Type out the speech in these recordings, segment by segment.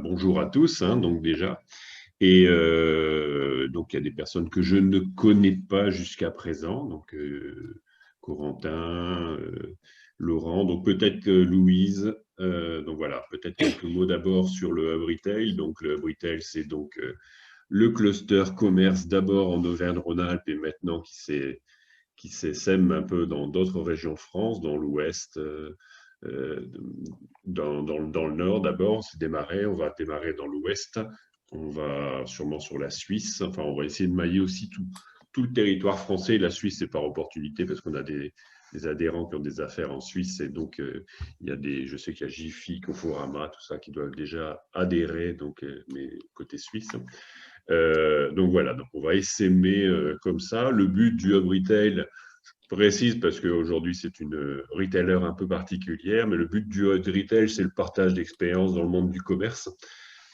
bonjour à tous, hein, donc déjà. Et donc, il y a des personnes que je ne connais pas jusqu'à présent, donc Corentin, Laurent, donc peut-être Louise. Donc voilà, peut-être quelques mots d'abord sur le Hub Retail. Donc le Hub Retail, c'est donc le cluster commerce d'abord en Auvergne-Rhône-Alpes et maintenant qui s'essaime un peu dans d'autres régions de France, dans l'Ouest, euh, dans le Nord d'abord. On va démarrer dans l'Ouest, on va sûrement sur la Suisse, enfin on va essayer de mailler aussi tout le territoire français. La Suisse, c'est par opportunité parce qu'on a des adhérents qui ont des affaires en Suisse et donc je sais qu'il y a Jiffy, Conforama, tout ça qui doivent déjà adhérer, donc mais côté suisse. Donc voilà, donc on va essaimer comme ça. Le but du Hub Retail, je précise parce qu'aujourd'hui c'est une retailer un peu particulière, mais le but du Hub Retail, c'est le partage d'expériences dans le monde du commerce.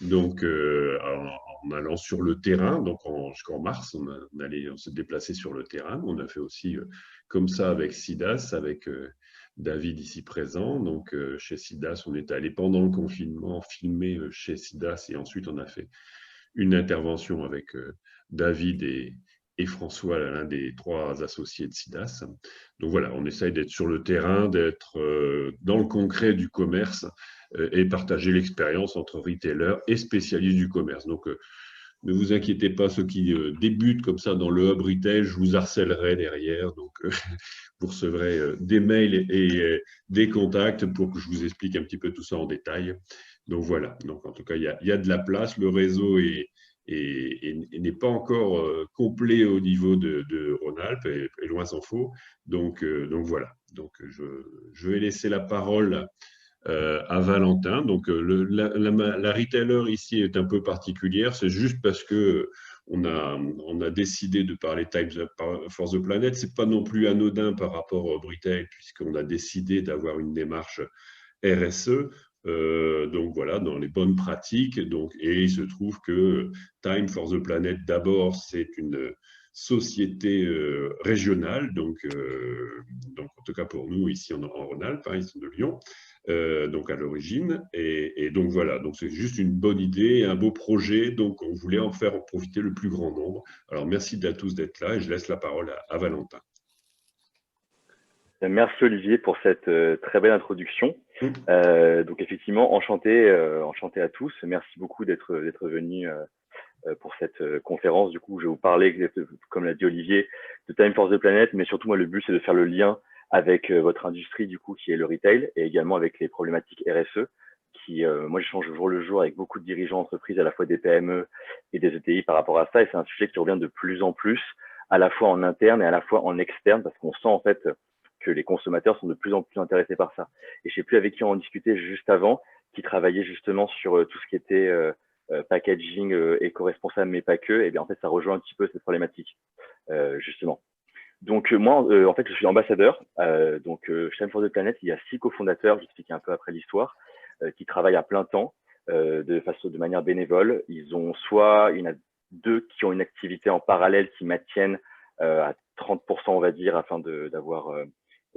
Donc en allant sur le terrain, donc jusqu'en mars, on s'est déplacé sur le terrain. On a fait aussi comme ça avec SIDAS, avec David ici présent. Donc chez SIDAS, on est allé pendant le confinement filmer chez SIDAS et ensuite on a fait une intervention avec David et François, l'un des trois associés de SIDAS. Donc voilà, on essaye d'être sur le terrain, d'être dans le concret du commerce et partager l'expérience entre retailers et spécialistes du commerce. Donc ne vous inquiétez pas, ceux qui débutent comme ça dans le Hub Retail, je vous harcèlerai derrière. Donc vous recevrez des mails et des contacts pour que je vous explique un petit peu tout ça en détail. Donc voilà, donc en tout cas, il y a de la place, le réseau n'est pas encore complet au niveau de Rhône-Alpes, et loin s'en faut. Donc voilà, donc je vais laisser la parole à Valentin. Donc la retailer ici est un peu particulière, c'est juste parce que on a décidé de parler Times Up for the Planet. C'est pas non plus anodin par rapport au retail, puisqu'on a décidé d'avoir une démarche RSE. Donc voilà, dans les bonnes pratiques. Donc, et il se trouve que Time for the Planet, d'abord, c'est une société régionale, donc en tout cas pour nous ici en Rhône-Alpes, hein, ils sont de Lyon, donc à l'origine. Et donc voilà, donc c'est juste une bonne idée, un beau projet, donc on voulait en faire profiter le plus grand nombre. Alors merci à tous d'être là et je laisse la parole à Valentin. Merci Olivier pour cette très belle introduction. Donc effectivement, enchanté à tous. Merci beaucoup d'être venu pour cette conférence. Du coup, je vais vous parler, comme l'a dit Olivier, de Time for the Planet, mais surtout moi le but c'est de faire le lien avec votre industrie du coup qui est le retail et également avec les problématiques RSE. Moi j'échange jour le jour avec beaucoup de dirigeants d'entreprises, à la fois des PME et des ETI par rapport à ça, et c'est un sujet qui revient de plus en plus, à la fois en interne et à la fois en externe, parce qu'on sent en fait que les consommateurs sont de plus en plus intéressés par ça. Et je sais plus avec qui on en discutait juste avant, qui travaillait justement sur tout ce qui était packaging éco-responsable, mais pas que. Et bien en fait, ça rejoint un petit peu cette problématique, justement. Donc moi, en fait, je suis ambassadeur. Chez Time for the Planet, il y a 6 cofondateurs, j'explique un peu après l'histoire, qui travaillent à plein temps, de manière bénévole. Il y en a 2 qui ont une activité en parallèle qui maintiennent à 30%, on va dire, afin d'avoir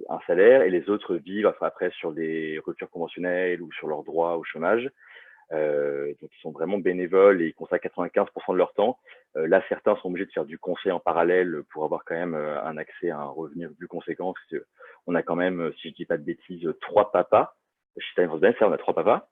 un salaire, et les autres vivent après sur des ruptures conventionnelles ou sur leurs droits au chômage. Donc ils sont vraiment bénévoles et ils consacrent 95% de leur temps. Là, certains sont obligés de faire du conseil en parallèle pour avoir quand même un accès à un revenu plus conséquent. Parce on a quand même, si je dis pas de bêtises, 3 papas. Chez Time for the Planet, on a 3 papas.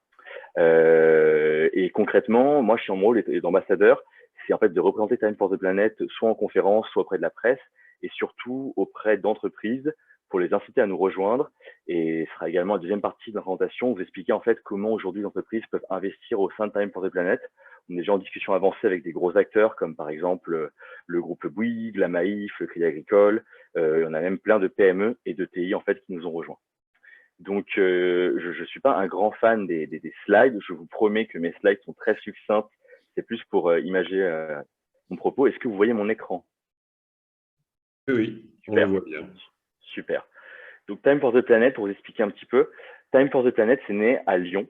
Et concrètement, moi, je suis en rôle d'ambassadeur. C'est en fait de représenter Time for the Planet soit en conférence, soit auprès de la presse, et surtout auprès d'entreprises pour les inciter à nous rejoindre. Et ce sera également la deuxième partie de la présentation, vous expliquer en fait comment aujourd'hui les entreprises peuvent investir au sein de Time for the Planet. On est déjà en discussion avancée avec des gros acteurs comme par exemple le groupe Bouygues, la Maïf, le Crédit Agricole. On a même plein de PME et de TI en fait qui nous ont rejoints. Donc, je suis pas un grand fan des slides. Je vous promets que mes slides sont très succinctes. C'est plus pour imager mon propos. Est-ce que vous voyez mon écran? Oui, on le Super. voit bien. Super. Donc, Time for the Planet, pour vous expliquer un petit peu. Time for the Planet, c'est né à Lyon,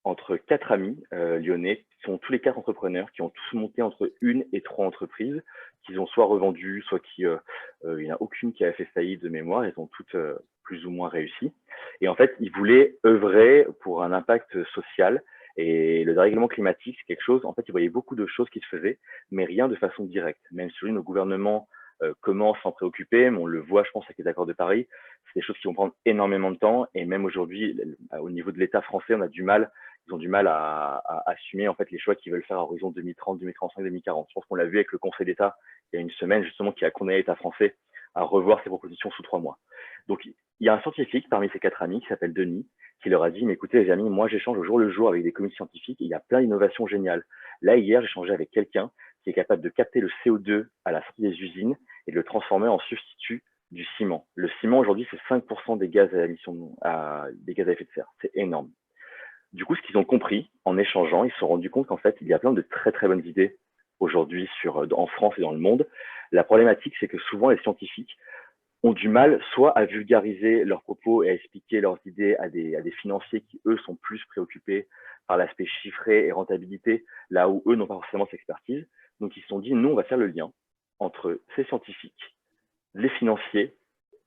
entre 4 amis lyonnais, qui sont tous les 4 entrepreneurs, qui ont tous monté entre 1 et 3 entreprises, qu'ils ont soit revendues, soit il n'y en a aucune qui a fait faillite de mémoire. Elles ont toutes plus ou moins réussi. Et en fait, ils voulaient œuvrer pour un impact social Et le dérèglement climatique, c'est quelque chose, en fait, ils voyaient beaucoup de choses qui se faisaient, mais rien de façon directe. Même si nos gouvernements commencent à s'en préoccuper, mais on le voit, je pense, avec les accords de Paris, c'est des choses qui vont prendre énormément de temps. Et même aujourd'hui, au niveau de l'État français, ils ont du mal à assumer en fait les choix qu'ils veulent faire à horizon 2030, 2035, 2040. Je pense qu'on l'a vu avec le Conseil d'État il y a une semaine, justement, qui a condamné l'État français à revoir ses propositions sous 3 mois. Donc, il y a un scientifique parmi ses 4 amis qui s'appelle Denis, qui leur a dit, mais écoutez les amis, moi j'échange au jour le jour avec des comités scientifiques, et il y a plein d'innovations géniales. Là, hier, j'ai échangé avec quelqu'un qui est capable de capter le CO2 à la sortie des usines et de le transformer en substitut du ciment. Le ciment, aujourd'hui, c'est 5% des gaz à des gaz à effet de serre. C'est énorme. Du coup, ce qu'ils ont compris en échangeant, ils se sont rendus compte qu'en fait, il y a plein de très très bonnes idées aujourd'hui en France et dans le monde. La problématique, c'est que souvent les scientifiques ont du mal soit à vulgariser leurs propos et à expliquer leurs idées à des financiers qui, eux, sont plus préoccupés par l'aspect chiffré et rentabilité, là où eux n'ont pas forcément cette expertise. Donc, ils se sont dit, nous, on va faire le lien entre ces scientifiques, les financiers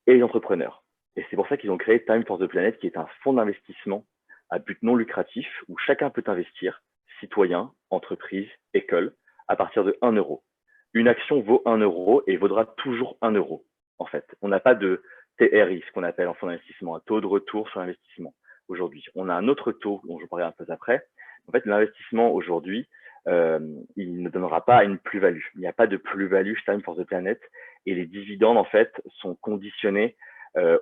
et les entrepreneurs. Et c'est pour ça qu'ils ont créé Time for the Planet, qui est un fonds d'investissement à but non lucratif où chacun peut investir, citoyens, entreprises, écoles, à partir de 1 euro. Une action vaut 1 euro et vaudra toujours 1 euro. En fait, on n'a pas de TRI, ce qu'on appelle en fonds d'investissement, un taux de retour sur l'investissement. Aujourd'hui, on a un autre taux dont je vous parlerai un peu après. En fait, l'investissement aujourd'hui, il ne donnera pas une plus-value. Il n'y a pas de plus-value Time for the Planet et les dividendes en fait sont conditionnés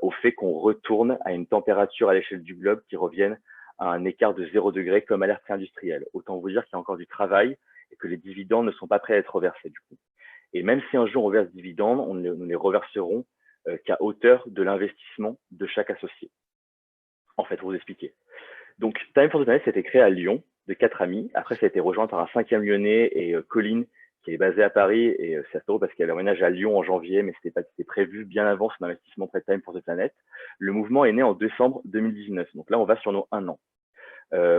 au fait qu'on retourne à une température à l'échelle du globe qui revienne à un écart de 0 degré comme à l'ère pré-industrielle. Autant vous dire qu'il y a encore du travail et que les dividendes ne sont pas prêts à être reversés du coup. Et même si un jour on verse des dividendes, nous les reverserons qu'à hauteur de l'investissement de chaque associé. En fait, pour vous expliquer. Donc, Time for the Planet, ça a été créé à Lyon de 4 amis. Après, ça a été rejoint par un 5e lyonnais et Colline, qui est basé à Paris. Et c'est assez drôle parce qu'elle emménage à Lyon en janvier, mais c'était prévu bien avant son investissement près de Time for the Planet. Le mouvement est né en décembre 2019. Donc là, on va sur nos 1 an.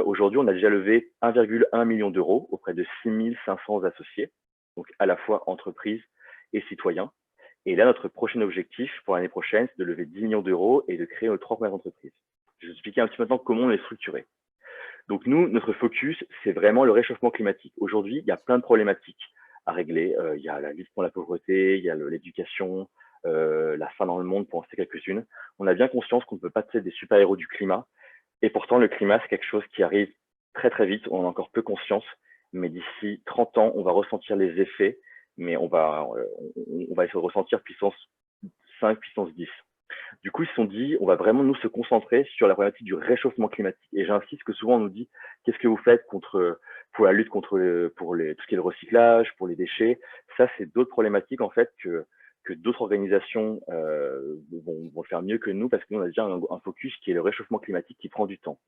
Aujourd'hui, on a déjà levé 1,1 million d'euros auprès de 6500 associés, donc à la fois entreprises et citoyens. Et là, notre prochain objectif pour l'année prochaine, c'est de lever 10 millions d'euros et de créer nos 3 premières entreprises. Je vais vous expliquer un petit peu maintenant comment on est structuré. Donc nous, notre focus, c'est vraiment le réchauffement climatique. Aujourd'hui, il y a plein de problématiques à régler. Il y a la lutte contre la pauvreté, il y a l'éducation, la faim dans le monde, pour en citer quelques-unes. On a bien conscience qu'on ne peut pas être des super-héros du climat. Et pourtant, le climat, c'est quelque chose qui arrive très très vite. On en a encore peu conscience. Mais d'ici 30 ans, on va ressentir les effets, mais on va essayer de ressentir puissance 5, puissance 10. Du coup, ils se sont dit, on va vraiment nous se concentrer sur la problématique du réchauffement climatique. Et j'insiste que souvent on nous dit, qu'est-ce que vous faites pour la lutte contre tout ce qui est le recyclage, pour les déchets. Ça, c'est d'autres problématiques en fait que d'autres organisations vont faire mieux que nous parce que nous, on a déjà un focus qui est le réchauffement climatique qui prend du temps.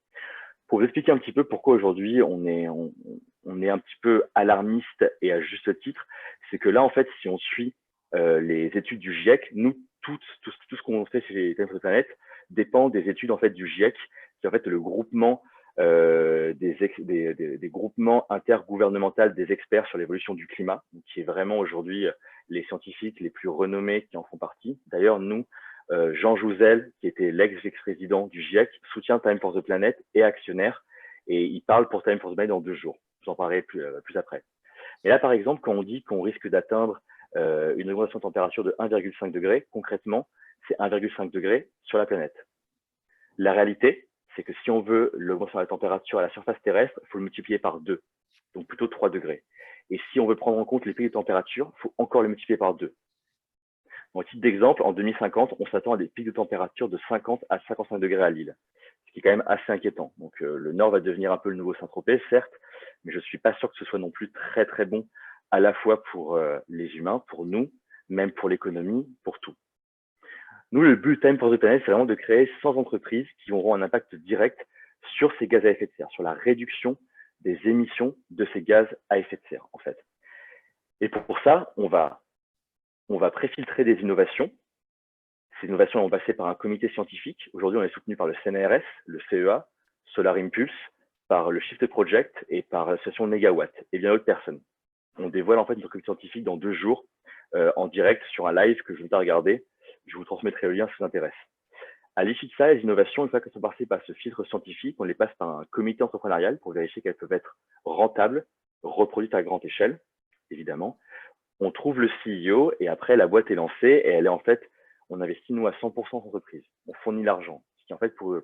Pour vous expliquer un petit peu pourquoi aujourd'hui on est un petit peu alarmiste et à juste titre, c'est que là, en fait, si on suit les études du GIEC, nous, tout ce qu'on fait chez Time for the Planet dépend des études en fait du GIEC, qui est en fait le groupement des groupements intergouvernementaux des experts sur l'évolution du climat, qui est vraiment aujourd'hui les scientifiques les plus renommés qui en font partie. D'ailleurs, nous, Jean Jouzel, qui était l'ex-vice-président du GIEC, soutient Time for the Planet et actionnaire, et il parle pour Time for the Planet dans 2 jours. J'en parlerai plus après. Et là, par exemple, quand on dit qu'on risque d'atteindre une augmentation de température de 1,5 degré, concrètement, c'est 1,5 degré sur la planète. La réalité, c'est que si on veut l'augmentation de la température à la surface terrestre, il faut le multiplier par 2, donc plutôt 3 degrés. Et si on veut prendre en compte les pics de température, il faut encore le multiplier par 2. Au titre d'exemple, en 2050, on s'attend à des pics de température de 50 à 55 degrés à Lille, ce qui est quand même assez inquiétant. Donc le Nord va devenir un peu le nouveau Saint-Tropez, certes, mais je ne suis pas sûr que ce soit non plus très très bon à la fois pour les humains, pour nous, même pour l'économie, pour tout. Nous, le but Time for the Planet, c'est vraiment de créer 100 entreprises qui auront un impact direct sur ces gaz à effet de serre, sur la réduction des émissions de ces gaz à effet de serre, en fait. Et pour ça, on va préfiltrer des innovations. Ces innovations vont passer par un comité scientifique. Aujourd'hui, on est soutenu par le CNRS, le CEA, Solar Impulse, par le Shift Project et par l'association Negawatt et bien d'autres personnes. On dévoile en fait notre comité scientifique dans 2 jours en direct sur un live que je vous ai regardé. Je vous transmettrai le lien si ça vous intéresse. À l'issue de ça, les innovations, une fois qu'elles sont passées par ce filtre scientifique, on les passe par un comité entrepreneurial pour vérifier qu'elles peuvent être rentables, reproduites à grande échelle, évidemment. On trouve le CEO et après, la boîte est lancée et elle est en fait, on investit nous à 100% dans l'entreprise. On fournit l'argent. Ce qui en fait, pour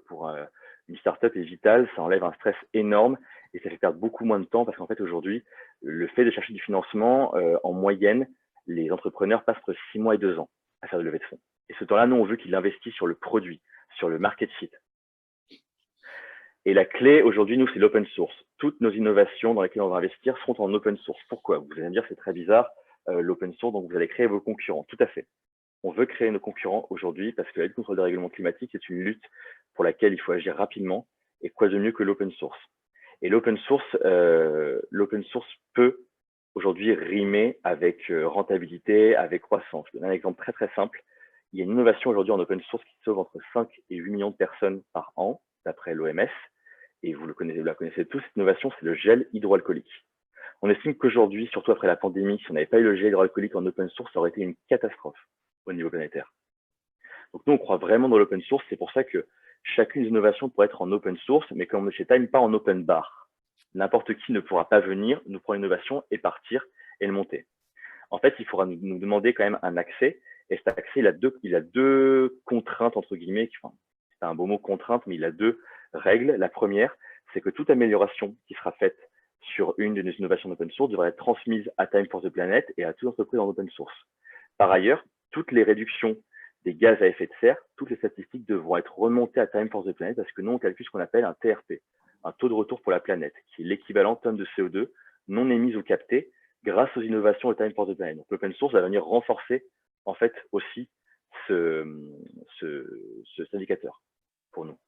une startup est vital, ça enlève un stress énorme et ça fait perdre beaucoup moins de temps parce qu'en fait, aujourd'hui, le fait de chercher du financement, en moyenne, les entrepreneurs passent entre 6 mois et 2 ans à faire de levée de fonds. Et ce temps-là, nous, on veut qu'il investisse sur le produit, sur le market fit. Et la clé aujourd'hui, nous, c'est l'open source. Toutes nos innovations dans lesquelles on va investir seront en open source. Pourquoi? Vous allez me dire, c'est très bizarre, l'open source, donc vous allez créer vos concurrents. Tout à fait. On veut créer nos concurrents aujourd'hui parce que la lutte contre le dérèglement climatique, c'est une lutte pour laquelle il faut agir rapidement. Et quoi de mieux que l'open source? Et l'open source peut aujourd'hui rimer avec rentabilité, avec croissance. Je donne un exemple très très simple. Il y a une innovation aujourd'hui en open source qui sauve entre 5 et 8 millions de personnes par an, d'après l'OMS. Et vous la connaissez tous, cette innovation, c'est le gel hydroalcoolique. On estime qu'aujourd'hui, surtout après la pandémie, si on n'avait pas eu le gel hydroalcoolique en open source, ça aurait été une catastrophe au niveau planétaire. Donc nous, on croit vraiment dans l'open source. C'est pour ça que chacune des innovations pourrait être en open source, mais comme chez Time, pas en open bar. N'importe qui ne pourra pas venir, nous prendre une innovation et partir et le monter. En fait, il faudra nous demander quand même un accès. Et cet accès, il a deux contraintes, entre guillemets. Enfin, c'est un beau mot, contrainte, mais il a deux règles. La première, c'est que toute amélioration qui sera faite sur une de nos innovations d'open source devra être transmise à Time for the Planet et à toute entreprise en open source. Par ailleurs, toutes les réductions des gaz à effet de serre, toutes les statistiques devront être remontées à Time for the Planet parce que nous, on calcule ce qu'on appelle un TRP, un taux de retour pour la planète, qui est l'équivalent tonne de CO2 non émise ou captée grâce aux innovations de Time for the Planet. Donc, l'open source va venir renforcer, en fait, aussi cet indicateur pour nous.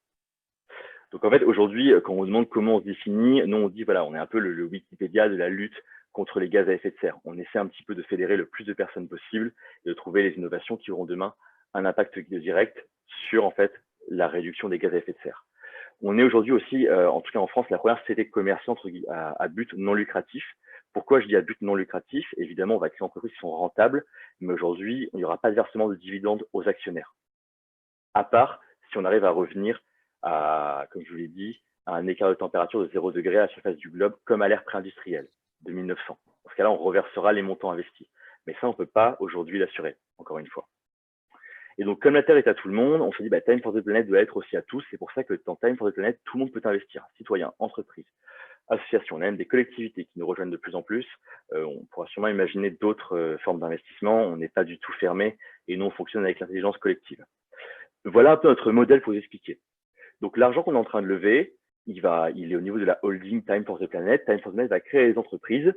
Donc, en fait, aujourd'hui, quand on demande comment on se définit, nous, on dit, voilà, on est un peu le Wikipédia de la lutte contre les gaz à effet de serre. On essaie un petit peu de fédérer le plus de personnes possible et de trouver les innovations qui auront demain un impact direct sur, en fait, la réduction des gaz à effet de serre. On est aujourd'hui aussi, en tout cas en France, la première société commerciale à but non lucratif. Pourquoi je dis à but non lucratif? Évidemment, on va créer des entreprises qui sont rentables, mais aujourd'hui, il n'y aura pas de versement de dividendes aux actionnaires. À part si on arrive à revenir à, comme je vous l'ai dit, à un écart de température de 0 degré à la surface du globe, comme à l'ère pré-industrielle de 1900. Dans ce cas-là, on reversera les montants investis. Mais ça, on ne peut pas aujourd'hui l'assurer, encore une fois. Et donc, comme la Terre est à tout le monde, on se dit, Time for the Planet doit être aussi à tous. C'est pour ça que dans Time for the Planet, tout le monde peut investir. Citoyens, entreprises, associations, on a même des collectivités qui nous rejoignent de plus en plus. On pourra sûrement imaginer d'autres formes d'investissement. On n'est pas du tout fermé et nous, on fonctionne avec l'intelligence collective. Voilà un peu notre modèle pour vous expliquer. Donc, l'argent qu'on est en train de lever, il est au niveau de la holding Time for the Planet. Time for the Planet va créer des entreprises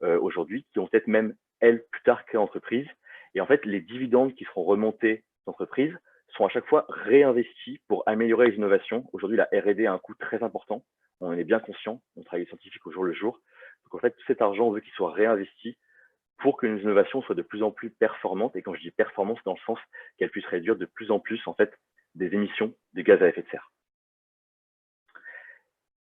aujourd'hui qui vont peut-être même, elles, plus tard créer entreprises. Et en fait, les dividendes qui seront remontés d'entreprises sont à chaque fois réinvestis pour améliorer les innovations. Aujourd'hui, la R&D a un coût très important. On en est bien conscient. On travaille les scientifiques au jour le jour. Donc, en fait, tout cet argent, on veut qu'il soit réinvesti pour que nos innovations soient de plus en plus performantes. Et quand je dis performance, c'est dans le sens qu'elles puissent réduire de plus en plus, en fait, des émissions de gaz à effet de serre.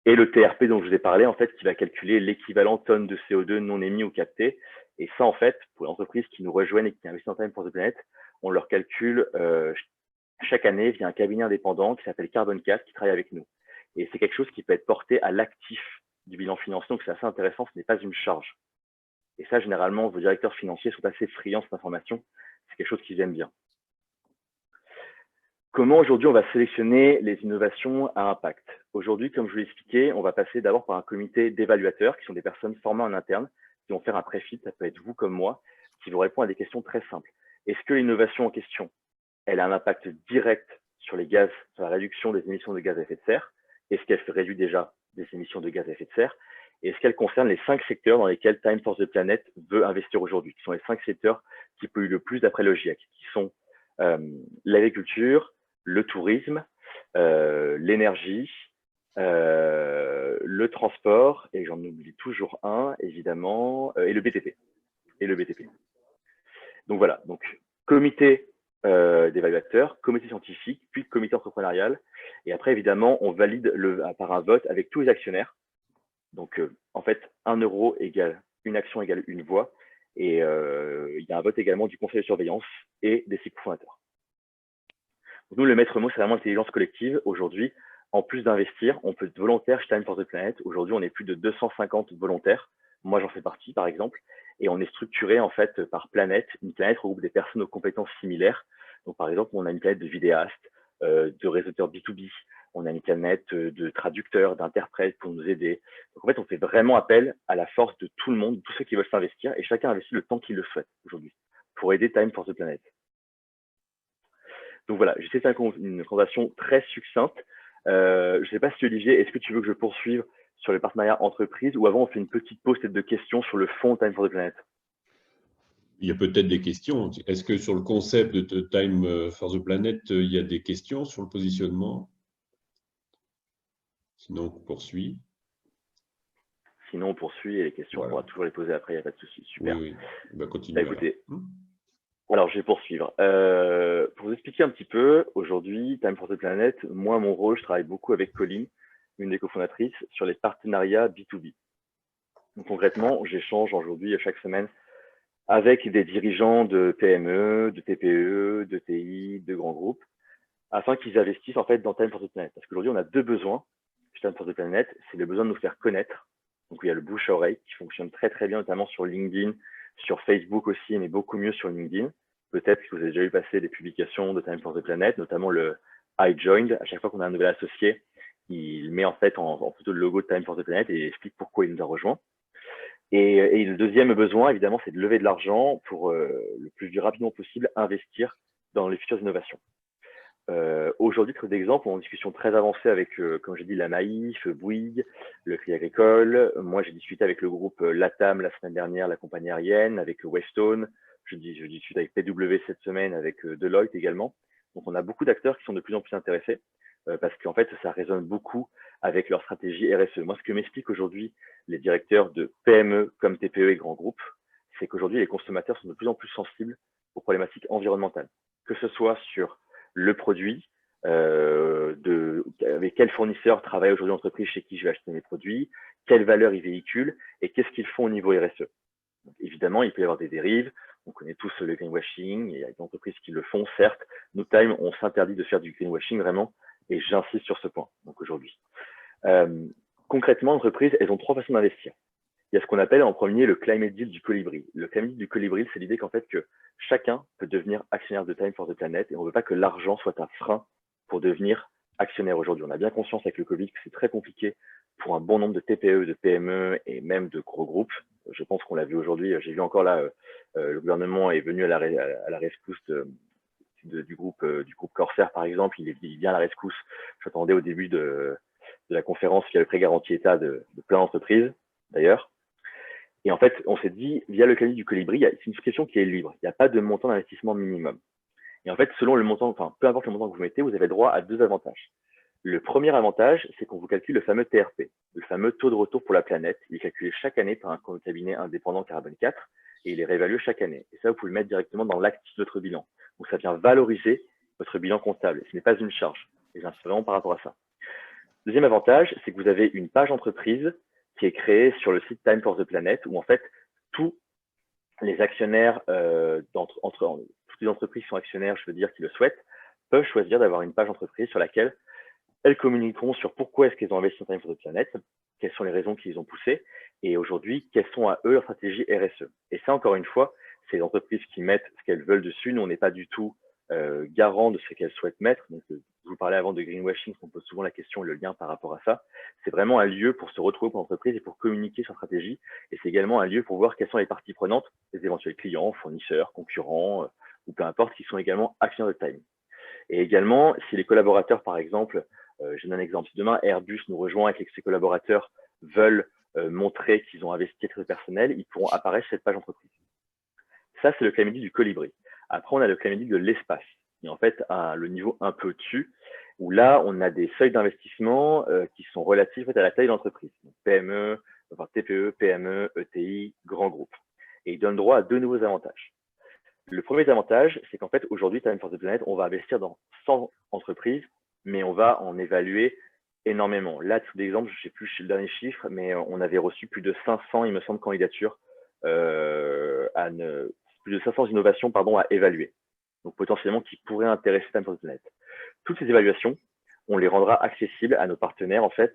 Et le TRP dont je vous ai parlé, en fait, qui va calculer l'équivalent tonne de CO2 non émis ou capté. Et ça, en fait, pour les entreprises qui nous rejoignent et qui investissent en Time for the Planet, on leur calcule chaque année via un cabinet indépendant qui s'appelle Carbon4 qui travaille avec nous. Et c'est quelque chose qui peut être porté à l'actif du bilan financier. Donc, c'est assez intéressant, ce n'est pas une charge. Et ça, généralement, vos directeurs financiers sont assez friands de cette information. C'est quelque chose qu'ils aiment bien. Comment aujourd'hui on va sélectionner les innovations à impact? Aujourd'hui, comme je vous l'ai expliqué, on va passer d'abord par un comité d'évaluateurs qui sont des personnes formées en interne, qui vont faire un préfit, ça peut être vous comme moi, qui vont répondre à des questions très simples. Est-ce que l'innovation en question, elle a un impact direct sur les gaz, sur la réduction des émissions de gaz à effet de serre? Est-ce qu'elle réduit déjà des émissions de gaz à effet de serre? Et est-ce qu'elle concerne les 5 secteurs dans lesquels Time for the Planet veut investir aujourd'hui, qui sont les 5 secteurs qui polluent le plus d'après le GIEC, qui sont l'agriculture, le tourisme, l'énergie, le transport, et j'en oublie toujours un, évidemment, et le BTP. Donc voilà, donc comité d'évaluateurs, comité scientifique, puis comité entrepreneurial. Et après, évidemment, on valide par un vote avec tous les actionnaires. Donc, en fait, 1 euro égale une action égale une voix. Et il y a un vote également du conseil de surveillance et des 6 fondateurs. Nous, le maître mot, c'est vraiment l'intelligence collective. Aujourd'hui, en plus d'investir, on peut être volontaire chez Time for the Planet. Aujourd'hui, on est plus de 250 volontaires. Moi, j'en fais partie, par exemple. Et on est structuré, en fait, par planète. Une planète regroupe des personnes aux compétences similaires. Donc, par exemple, on a une planète de vidéastes, de réseauteurs B2B. On a une planète de traducteurs, d'interprètes pour nous aider. Donc, en fait, on fait vraiment appel à la force de tout le monde, tous ceux qui veulent s'investir. Et chacun investit le temps qu'il le souhaite aujourd'hui pour aider Time for the Planet. Donc voilà, j'essaie de faire une présentation très succincte. Je ne sais pas si Olivier, est-ce que tu veux que je poursuive sur les partenariats entreprises ou avant on fait une petite pause peut-être de questions sur le fond Time for the Planet? Il y a peut-être des questions. Est-ce que sur le concept de Time for the Planet, il y a des questions sur le positionnement? Sinon, on poursuit. Sinon, on poursuit et les questions, voilà. On pourra toujours les poser après, il n'y a pas de souci. Super. Oui, oui. Bah, continuez. Écoutez, alors je vais poursuivre. Pour vous expliquer un petit peu, aujourd'hui, Time for the Planet, moi, mon rôle, je travaille beaucoup avec Colline, une des cofondatrices, sur les partenariats B2B. Donc concrètement, j'échange aujourd'hui chaque semaine avec des dirigeants de PME, de TPE, de TI, de grands groupes, afin qu'ils investissent en fait dans Time for the Planet. Parce qu'aujourd'hui, on a deux besoins chez Time for the Planet. C'est le besoin de nous faire connaître. Donc, il y a le bouche à oreille qui fonctionne très très bien, notamment sur LinkedIn, sur Facebook aussi, mais beaucoup mieux sur LinkedIn. Peut-être que vous avez déjà vu passer des publications de Time for the Planet, notamment le I joined. À chaque fois qu'on a un nouvel associé, il met en fait en photo le logo de Time for the Planet et il explique pourquoi il nous a rejoint. Et le deuxième besoin, évidemment, c'est de lever de l'argent pour le plus rapidement possible investir dans les futures innovations. Aujourd'hui, très d'exemples, on est en discussion très avancée avec, comme j'ai dit, la Maïf, Bouygues, le Crédit Agricole. Moi, j'ai discuté avec le groupe Latam la semaine dernière, la compagnie aérienne, avec Westone. Je discute avec PW cette semaine, avec Deloitte également. Donc, on a beaucoup d'acteurs qui sont de plus en plus intéressés parce qu'en fait, ça résonne beaucoup avec leur stratégie RSE. Moi, ce que m'expliquent aujourd'hui les directeurs de PME comme TPE et grands groupes, c'est qu'aujourd'hui, les consommateurs sont de plus en plus sensibles aux problématiques environnementales, que ce soit sur le produit, avec quel fournisseur travaille aujourd'hui l'entreprise chez qui je vais acheter mes produits, quelle valeur ils véhiculent et qu'est-ce qu'ils font au niveau RSE. Donc, évidemment, il peut y avoir des dérives. On connaît tous le greenwashing. Il y a des entreprises qui le font, certes. Nous, Time, on s'interdit de faire du greenwashing vraiment, et j'insiste sur ce point. Donc aujourd'hui, concrètement, l'entreprise, elles ont trois façons d'investir. Il y a ce qu'on appelle en premier le climate deal du colibri. Le climate deal du colibri, c'est l'idée qu'en fait que chacun peut devenir actionnaire de Time for the Planet et on ne veut pas que l'argent soit un frein pour devenir actionnaire aujourd'hui. On a bien conscience avec le Covid que c'est très compliqué pour un bon nombre de TPE, de PME et même de gros groupes. Je pense qu'on l'a vu aujourd'hui. J'ai vu encore là, le gouvernement est venu à la rescousse du groupe Corsair, par exemple. Il vient à la rescousse. J'attendais au début de la conférence via le prêt garanti État de plein d'entreprises, d'ailleurs. Et en fait, on s'est dit, via le calibre du colibri, c'est une question qui est libre. Il n'y a pas de montant d'investissement minimum. Et en fait, selon le montant, enfin, peu importe le montant que vous mettez, vous avez droit à deux avantages. Le premier avantage, c'est qu'on vous calcule le fameux TRP, le fameux taux de retour pour la planète. Il est calculé chaque année par un cabinet indépendant Carbone 4 et il est réévalué chaque année. Et ça, vous pouvez le mettre directement dans l'actif de votre bilan. Donc, ça vient valoriser votre bilan comptable. Ce n'est pas une charge. Et j'insiste vraiment par rapport à ça. Deuxième avantage, c'est que vous avez une page entreprise qui est créée sur le site Time for the Planet où en fait tous les actionnaires toutes les entreprises qui sont actionnaires, je veux dire, qui le souhaitent, peuvent choisir d'avoir une page entreprise sur laquelle elles communiqueront sur pourquoi est-ce qu'elles ont investi dans Time for the Planet, quelles sont les raisons qui les ont poussées et aujourd'hui, quelles sont à eux leurs stratégies RSE. Et ça, encore une fois, c'est les entreprises qui mettent ce qu'elles veulent dessus. Nous, on n'est pas du tout garant de ce qu'elles souhaitent mettre. Donc, je vous parlais avant de greenwashing, on pose souvent la question et le lien par rapport à ça. C'est vraiment un lieu pour se retrouver pour l'entreprise et pour communiquer sur stratégie. Et c'est également un lieu pour voir quelles sont les parties prenantes, les éventuels clients, fournisseurs, concurrents, ou peu importe, qui sont également actionnaires de Time. Et également, si les collaborateurs, par exemple, je donne un exemple, si demain Airbus nous rejoint et que ses collaborateurs veulent montrer qu'ils ont investi à titre personnel, ils pourront apparaître sur cette page entreprise. Ça, c'est le climate deal du colibri. Après, on a le climate deal de l'espace. Et en fait, à le niveau un peu au-dessus, où là, on a des seuils d'investissement qui sont relatifs à la taille de l'entreprise. PME, enfin TPE, PME, ETI, grands groupes. Et ils donnent droit à deux nouveaux avantages. Le premier avantage, c'est qu'en fait, aujourd'hui, Time for the Planet, on va investir dans 100 entreprises, mais on va en évaluer énormément. Là, tout d'exemple, je ne sais plus le dernier chiffre, mais on avait reçu plus de 500, il me semble, candidatures plus de 500 innovations à évaluer, donc potentiellement qui pourraient intéresser Time for the Planet. toutes ces évaluations, on les rendra accessibles à nos partenaires, en fait,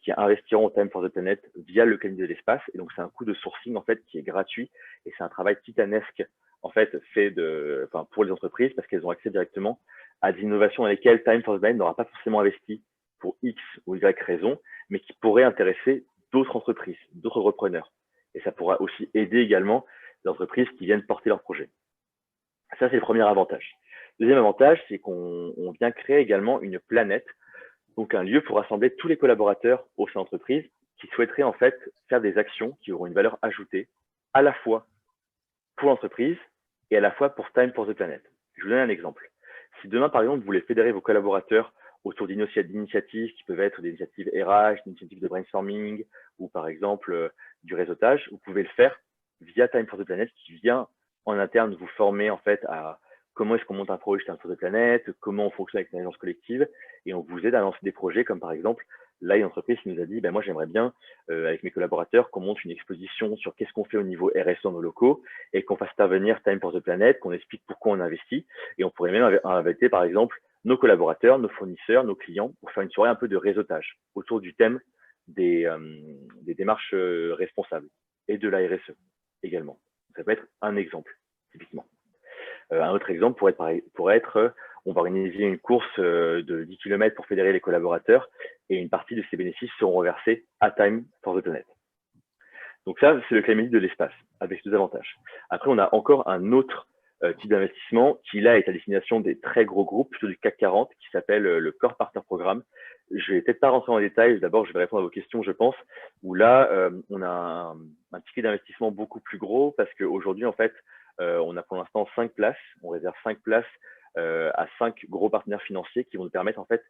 qui investiront au Time for the Planet via le cabinet de l'espace. Et donc, c'est un coût de sourcing, en fait, qui est gratuit. Et c'est un travail titanesque, en fait, fait pour les entreprises parce qu'elles ont accès directement à des innovations dans lesquelles Time for the Planet n'aura pas forcément investi pour X ou Y raison, mais qui pourraient intéresser d'autres entreprises, d'autres repreneurs. Et ça pourra aussi aider également les entreprises qui viennent porter leurs projets. Ça, c'est le premier avantage. Deuxième avantage, c'est qu'on vient créer également une planète, donc un lieu pour rassembler tous les collaborateurs au sein de l'entreprise qui souhaiteraient en fait faire des actions qui auront une valeur ajoutée à la fois pour l'entreprise et à la fois pour Time for the Planet. Je vous donne un exemple. Si demain, par exemple, vous voulez fédérer vos collaborateurs autour d'initiatives qui peuvent être des initiatives RH, des initiatives de brainstorming ou par exemple du réseautage, vous pouvez le faire via Time for the Planet qui vient en interne vous former en fait à comment est-ce qu'on monte un projet Time for the Planet, comment on fonctionne avec une agence collective et on vous aide à lancer des projets comme par exemple là, une entreprise qui nous a dit, moi, j'aimerais bien, avec mes collaborateurs, qu'on monte une exposition sur qu'est-ce qu'on fait au niveau RSE dans nos locaux et qu'on fasse intervenir Time for the Planet, qu'on explique pourquoi on investit. Et on pourrait même inviter, par exemple, nos collaborateurs, nos fournisseurs, nos clients pour faire une soirée un peu de réseautage autour du thème des démarches responsables et de la RSE également. Ça peut être un exemple, typiquement. Un autre exemple pourrait être on va organiser une course de 10 km pour fédérer les collaborateurs et une partie de ces bénéfices seront reversés à Time for the Planet. Donc ça, c'est le climate de l'espace, avec deux avantages. Après, on a encore un autre type d'investissement qui, là, est à destination des très gros groupes, plutôt du CAC 40, qui s'appelle le Core Partner Programme. Je vais peut-être pas rentrer en détail. D'abord, je vais répondre à vos questions, je pense, où là, on a un ticket d'investissement beaucoup plus gros parce qu'aujourd'hui, en fait, on a pour l'instant 5 places. On réserve 5 places à 5 gros partenaires financiers qui vont nous permettre en fait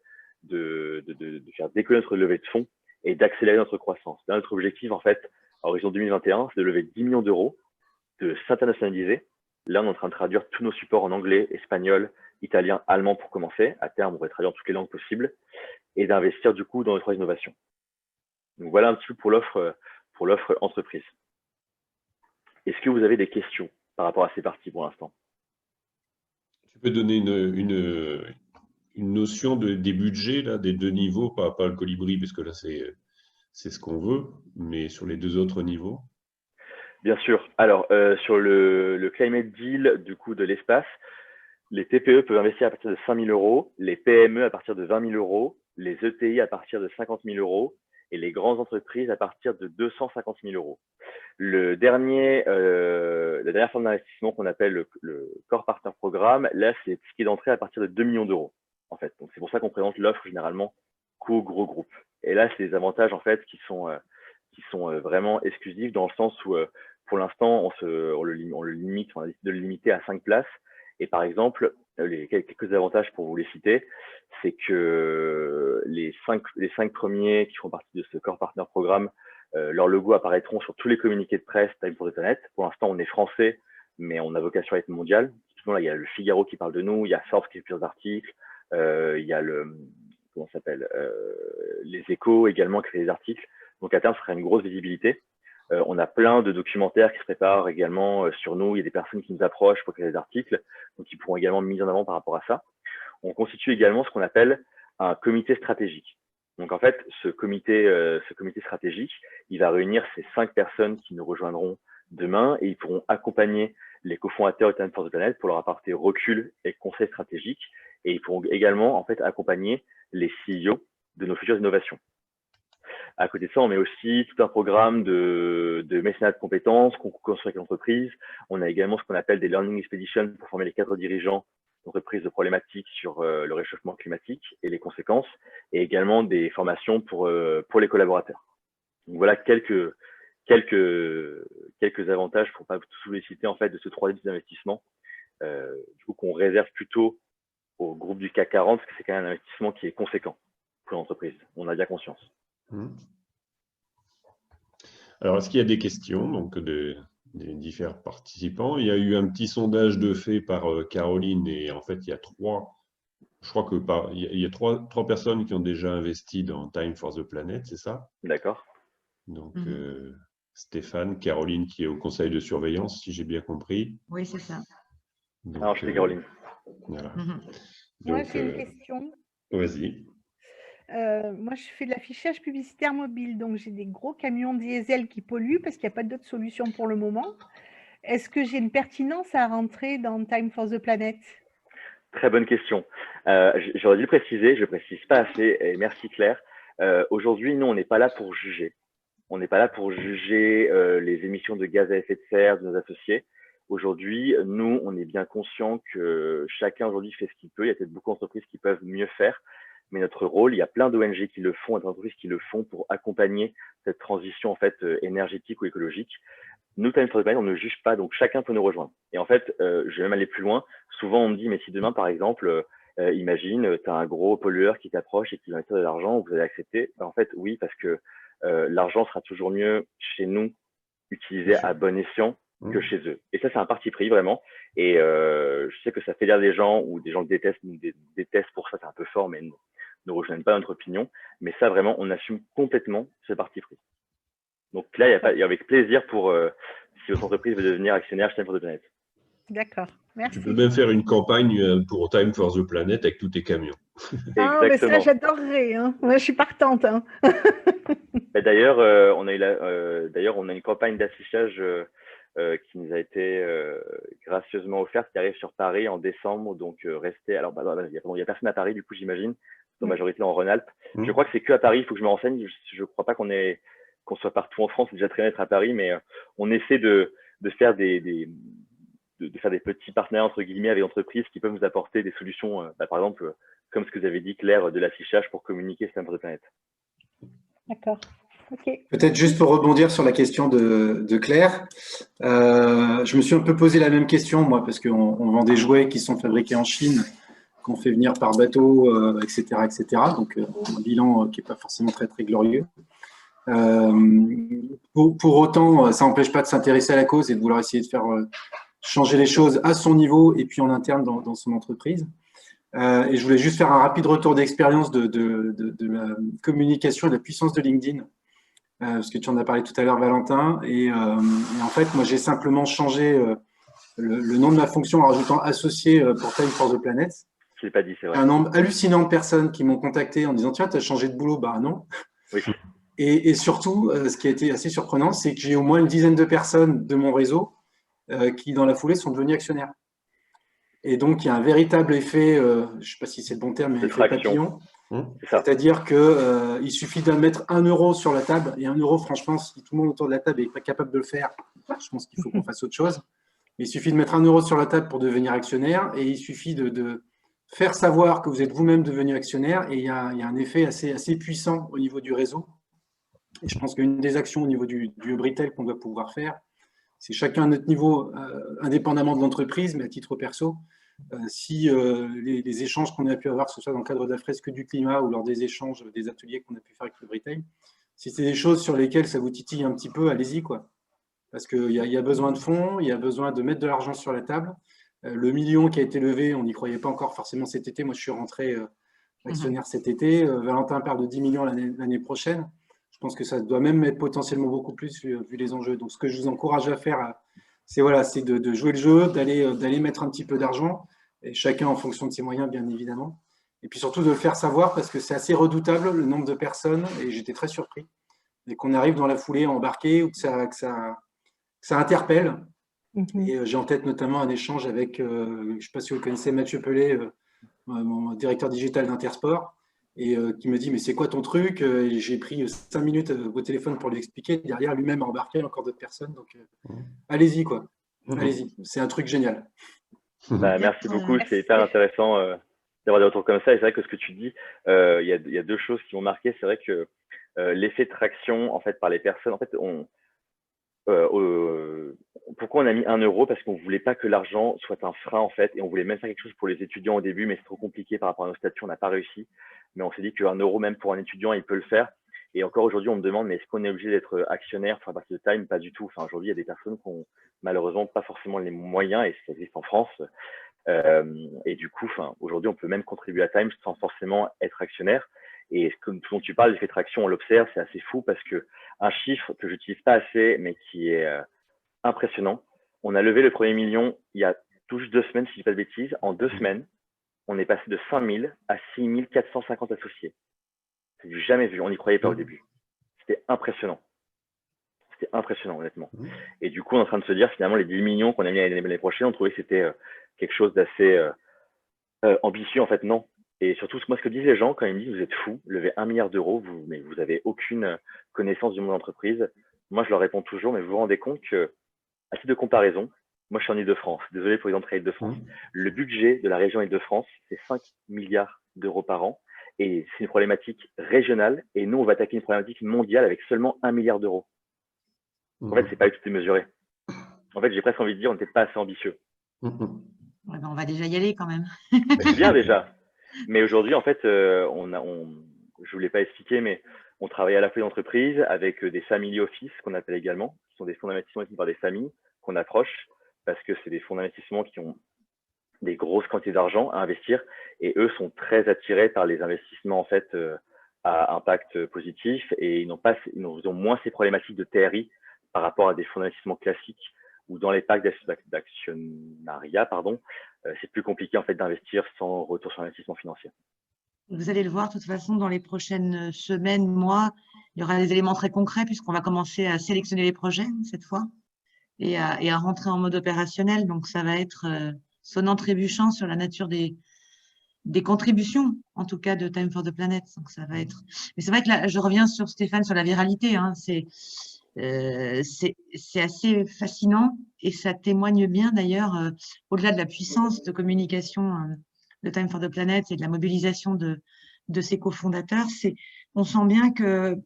de faire décoller notre levée de fonds et d'accélérer notre croissance. Là, notre objectif en fait à horizon 2021, c'est de lever 10 millions d'euros, de s'internationaliser. Là, on est en train de traduire tous nos supports en anglais, espagnol, italien, allemand pour commencer. À terme, on va traduire en toutes les langues possibles et d'investir du coup dans les trois innovations. Donc voilà un petit peu pour l'offre entreprise. Est-ce que vous avez des questions par rapport à ces parties pour l'instant? Tu peux donner une notion des budgets, là, des deux niveaux, pas le colibri, parce que là, c'est ce qu'on veut, mais sur les deux autres niveaux? Bien sûr. Alors, sur le Climate Deal du coup de l'espace, les TPE peuvent investir à partir de 5 000 euros, les PME à partir de 20 000 euros, les ETI à partir de 50 000 euros et les grandes entreprises à partir de 250 000 euros. La dernière forme d'investissement qu'on appelle le Core Partner Programme, là, c'est ce qui est d'entrée à partir de 2 millions d'euros, en fait. Donc, c'est pour ça qu'on présente l'offre généralement qu'aux gros groupes. Et là, c'est des avantages, en fait, qui sont vraiment exclusifs dans le sens où, pour l'instant, on le limite, on a décidé de le limiter à 5 places. Et par exemple, quelques avantages pour vous les citer, c'est que les cinq premiers qui font partie de ce Core Partner Programme, leurs logos apparaîtront sur tous les communiqués de presse Time for the Planet. Pour l'instant, on est français, mais on a vocation à être mondial. Là, il y a le Figaro qui parle de nous, il y a Forbes qui fait plusieurs articles, il y a les Échos également qui fait des articles. Donc à terme, ce sera une grosse visibilité. On a plein de documentaires qui se préparent également sur nous. Il y a des personnes qui nous approchent pour créer des articles, donc ils pourront également être mis en avant par rapport à ça. On constitue également ce qu'on appelle un comité stratégique. Donc en fait, ce comité stratégique, il va réunir ces 5 personnes qui nous rejoindront demain et ils pourront accompagner les cofondateurs de Time for the Planet pour leur apporter recul et conseils stratégiques. Et ils pourront également en fait accompagner les CEO de nos futures innovations. À côté de ça, on met aussi tout un programme de mécénat de compétences qu'on construit avec l'entreprise. On a également ce qu'on appelle des learning expeditions pour former les cadres dirigeants d'entreprises de problématiques sur le réchauffement climatique et les conséquences, et également des formations pour les collaborateurs. Donc voilà quelques avantages pour pas tous les citer en fait de ce troisième investissement, du coup qu'on réserve plutôt au groupe du CAC 40 parce que c'est quand même un investissement qui est conséquent pour l'entreprise. On a bien conscience. Alors, est-ce qu'il y a des questions donc, des différents participants? Il y a eu un petit sondage de fait par Caroline et en fait, il y a trois personnes qui ont déjà investi dans Time for the Planet, c'est ça? D'accord. Donc, Stéphane, Caroline qui est au conseil de surveillance, si j'ai bien compris. Oui, c'est ça. Donc, alors, je suis Caroline. Voilà. Moi, Donc, j'ai une question. vas-y. Moi, je fais de l'affichage publicitaire mobile, donc j'ai des gros camions diesel qui polluent parce qu'il n'y a pas d'autre solution pour le moment. Est-ce que j'ai une pertinence à rentrer dans Time for the Planet? Très bonne question. J'aurais dû le préciser, je ne précise pas assez, et merci Claire. Aujourd'hui, nous, on n'est pas là pour juger. On n'est pas là pour juger les émissions de gaz à effet de serre de nos associés. Aujourd'hui, nous, on est bien conscient que chacun aujourd'hui fait ce qu'il peut. Il y a peut-être beaucoup d'entreprises qui peuvent mieux faire, mais notre rôle, il y a plein d'ONG qui le font, d'entreprises qui le font pour accompagner cette transition en fait énergétique ou écologique. Nous, Time for the Planet, on ne juge pas, donc chacun peut nous rejoindre. Et en fait, je vais même aller plus loin. Souvent, on me dit, mais si demain, par exemple, imagine, tu as un gros pollueur qui t'approche et qui va investir de l'argent, vous allez accepter. Ben, en fait, oui, parce que l'argent sera toujours mieux chez nous, utilisé à bon escient, que chez eux. Et ça, c'est un parti pris, vraiment. Et je sais que ça fédère des gens ou des gens qui détestent pour ça, c'est un peu fort, mais ne rejoignent pas notre opinion. Mais ça, vraiment, on assume complètement ce parti pris. Donc là, il y a avec plaisir pour si votre entreprise veut devenir actionnaire chez Time for the Planet. D'accord, merci. Tu peux même faire une campagne pour Time for the Planet avec tous tes camions. Ah, mais ça, j'adorerais. Hein. Moi, je suis partante. Hein. D'ailleurs, on a une campagne d'affichage qui nous a été gracieusement offerte, qui arrive sur Paris en décembre. Donc, restez. Alors, il y a personne à Paris, du coup, j'imagine. En majorité en Rhône-Alpes. Je crois que c'est que à Paris. Il faut que je me renseigne. Je ne crois pas qu'on soit partout en France. C'est déjà très bien d'être à Paris, mais on essaie de faire de faire des petits partenariats entre guillemets avec entreprises qui peuvent nous apporter des solutions, par exemple, comme ce que vous avez dit, Claire, de l'affichage pour communiquer sur Time for the Planet. D'accord. Okay. Peut-être juste pour rebondir sur la question de Claire, je me suis un peu posé la même question, moi, parce qu'on vend des jouets qui sont fabriqués en Chine, qu'on fait venir par bateau, etc., etc. Donc, un bilan qui n'est pas forcément très, très glorieux. Pour autant, ça n'empêche pas de s'intéresser à la cause et de vouloir essayer de faire changer les choses à son niveau et puis en interne dans son entreprise. Et je voulais juste faire un rapide retour d'expérience de la communication et de la puissance de LinkedIn, parce que tu en as parlé tout à l'heure, Valentin. Et en fait, moi, j'ai simplement changé le nom de ma fonction en rajoutant associé pour Time for the Planet. Je l'ai pas dit, c'est vrai. Un nombre hallucinant de personnes qui m'ont contacté en disant « Tiens, tu as changé de boulot ?» Bah non. Oui. Et surtout, ce qui a été assez surprenant, c'est que j'ai au moins une dizaine de personnes de mon réseau qui, dans la foulée, sont devenus actionnaires. Et donc, il y a un véritable effet, je ne sais pas si c'est le bon terme, mais un effet papillon. C'est-à-dire qu'il suffit de mettre 1 euro sur la table. Et 1 euro, franchement, si tout le monde autour de la table n'est pas capable de le faire, je pense qu'il faut qu'on fasse autre chose. Mais il suffit de mettre 1 euro sur la table pour devenir actionnaire. Et il suffit de faire savoir que vous êtes vous-même devenu actionnaire. Et il y a un effet assez puissant au niveau du réseau. Et je pense qu'une des actions au niveau du hub retail qu'on doit pouvoir faire, c'est chacun à notre niveau, indépendamment de l'entreprise, mais à titre perso, si les échanges qu'on a pu avoir, que ce soit dans le cadre de la fresque du climat ou lors des échanges, des ateliers qu'on a pu faire avec le retail, si c'est des choses sur lesquelles ça vous titille un petit peu, allez-y, quoi. Parce qu'il y a besoin de fonds, il y a besoin de mettre de l'argent sur la table. Le million qui a été levé, on n'y croyait pas encore forcément cet été. Moi, je suis rentré actionnaire cet été. Valentin parle de 10 millions l'année prochaine. Je pense que ça doit même être potentiellement beaucoup plus vu les enjeux. Donc, ce que je vous encourage à faire, c'est de jouer le jeu, d'aller mettre un petit peu d'argent, et chacun en fonction de ses moyens, bien évidemment. Et puis surtout de le faire savoir, parce que c'est assez redoutable le nombre de personnes, et j'étais très surpris, et qu'on arrive dans la foulée à embarquer ou que ça interpelle. Et j'ai en tête notamment un échange avec, je ne sais pas si vous connaissez Mathieu Pelé, mon directeur digital d'Intersport, et qui me dit « mais c'est quoi ton truc ?» Et j'ai pris 5 minutes au téléphone pour lui expliquer. Derrière, lui-même a embarqué encore d'autres personnes. Donc, allez-y, quoi. Allez-y, c'est un truc génial. Merci beaucoup, c'est hyper intéressant d'avoir des retours comme ça. Et c'est vrai que ce que tu dis, il y a 2 choses qui m'ont marqué. C'est vrai que l'effet de traction en fait, par les personnes, en fait, pourquoi on a mis 1 euro? Parce qu'on ne voulait pas que l'argent soit un frein, en fait, et on voulait même faire quelque chose pour les étudiants au début, mais c'est trop compliqué par rapport à nos statuts, on n'a pas réussi. Mais on s'est dit qu'1 euro, même pour un étudiant, il peut le faire. Et encore aujourd'hui, on me demande, mais est-ce qu'on est obligé d'être actionnaire, enfin, parce que Time, pas du tout. Enfin, aujourd'hui, il y a des personnes qui ont malheureusement pas forcément les moyens, et ça existe en France. Et du coup, enfin, aujourd'hui, on peut même contribuer à Time sans forcément être actionnaire. Et ce dont tu parles, l'effet de traction, on l'observe, c'est assez fou parce que un chiffre que j'utilise pas assez, mais qui est impressionnant. On a levé le premier million il y a tout juste 2 semaines, si je dis pas de bêtises. En 2 semaines, on est passé de 5000 à 6450 associés. C'est du jamais vu. On n'y croyait pas au début. C'était impressionnant. C'était impressionnant, honnêtement. Et du coup, on est en train de se dire, finalement, les 10 millions qu'on a mis l'année prochaine, on trouvait que c'était quelque chose d'assez ambitieux. En fait, non. Et surtout, moi, ce que disent les gens quand ils me disent, vous êtes fous, levez 1 milliard d'euros, mais vous n'avez aucune connaissance du monde d'entreprise. Moi, je leur réponds toujours, mais vous vous rendez compte que, à titre de comparaison, moi, je suis en Île-de-France. Désolé pour les entrées Île-de-France. Le budget de la région Île-de-France, c'est 5 milliards d'euros par an. Et c'est une problématique régionale. Et nous, on va attaquer une problématique mondiale avec seulement 1 milliard d'euros. En fait, c'est pas du tout démesuré. En fait, j'ai presque envie de dire, on n'était pas assez ambitieux. Ouais, ben, on va déjà y aller quand même. C'est bien déjà. Mais aujourd'hui, en fait, je ne vous l'ai pas expliqué, mais on travaille à la fois d'entreprise avec des family office qu'on appelle également, qui sont des fonds d'investissement émis par des familles qu'on approche parce que c'est des fonds d'investissement qui ont des grosses quantités d'argent à investir et eux sont très attirés par les investissements en fait à impact positif et ils ont moins ces problématiques de TRI par rapport à des fonds d'investissement classiques ou dans les packs d'actionnariat, c'est plus compliqué en fait d'investir sans retour sur investissement financier. Vous allez le voir, de toute façon, dans les prochaines semaines, mois, il y aura des éléments très concrets puisqu'on va commencer à sélectionner les projets cette fois et à rentrer en mode opérationnel. Donc, ça va être sonnant trébuchant sur la nature des contributions, en tout cas de Time for the Planet. Donc, ça va être. Mais c'est vrai que là, je reviens sur Stéphane sur la viralité. Hein, c'est assez fascinant et ça témoigne bien d'ailleurs, au-delà de la puissance de communication de Time for the Planet et de la mobilisation de ses cofondateurs, on sent bien que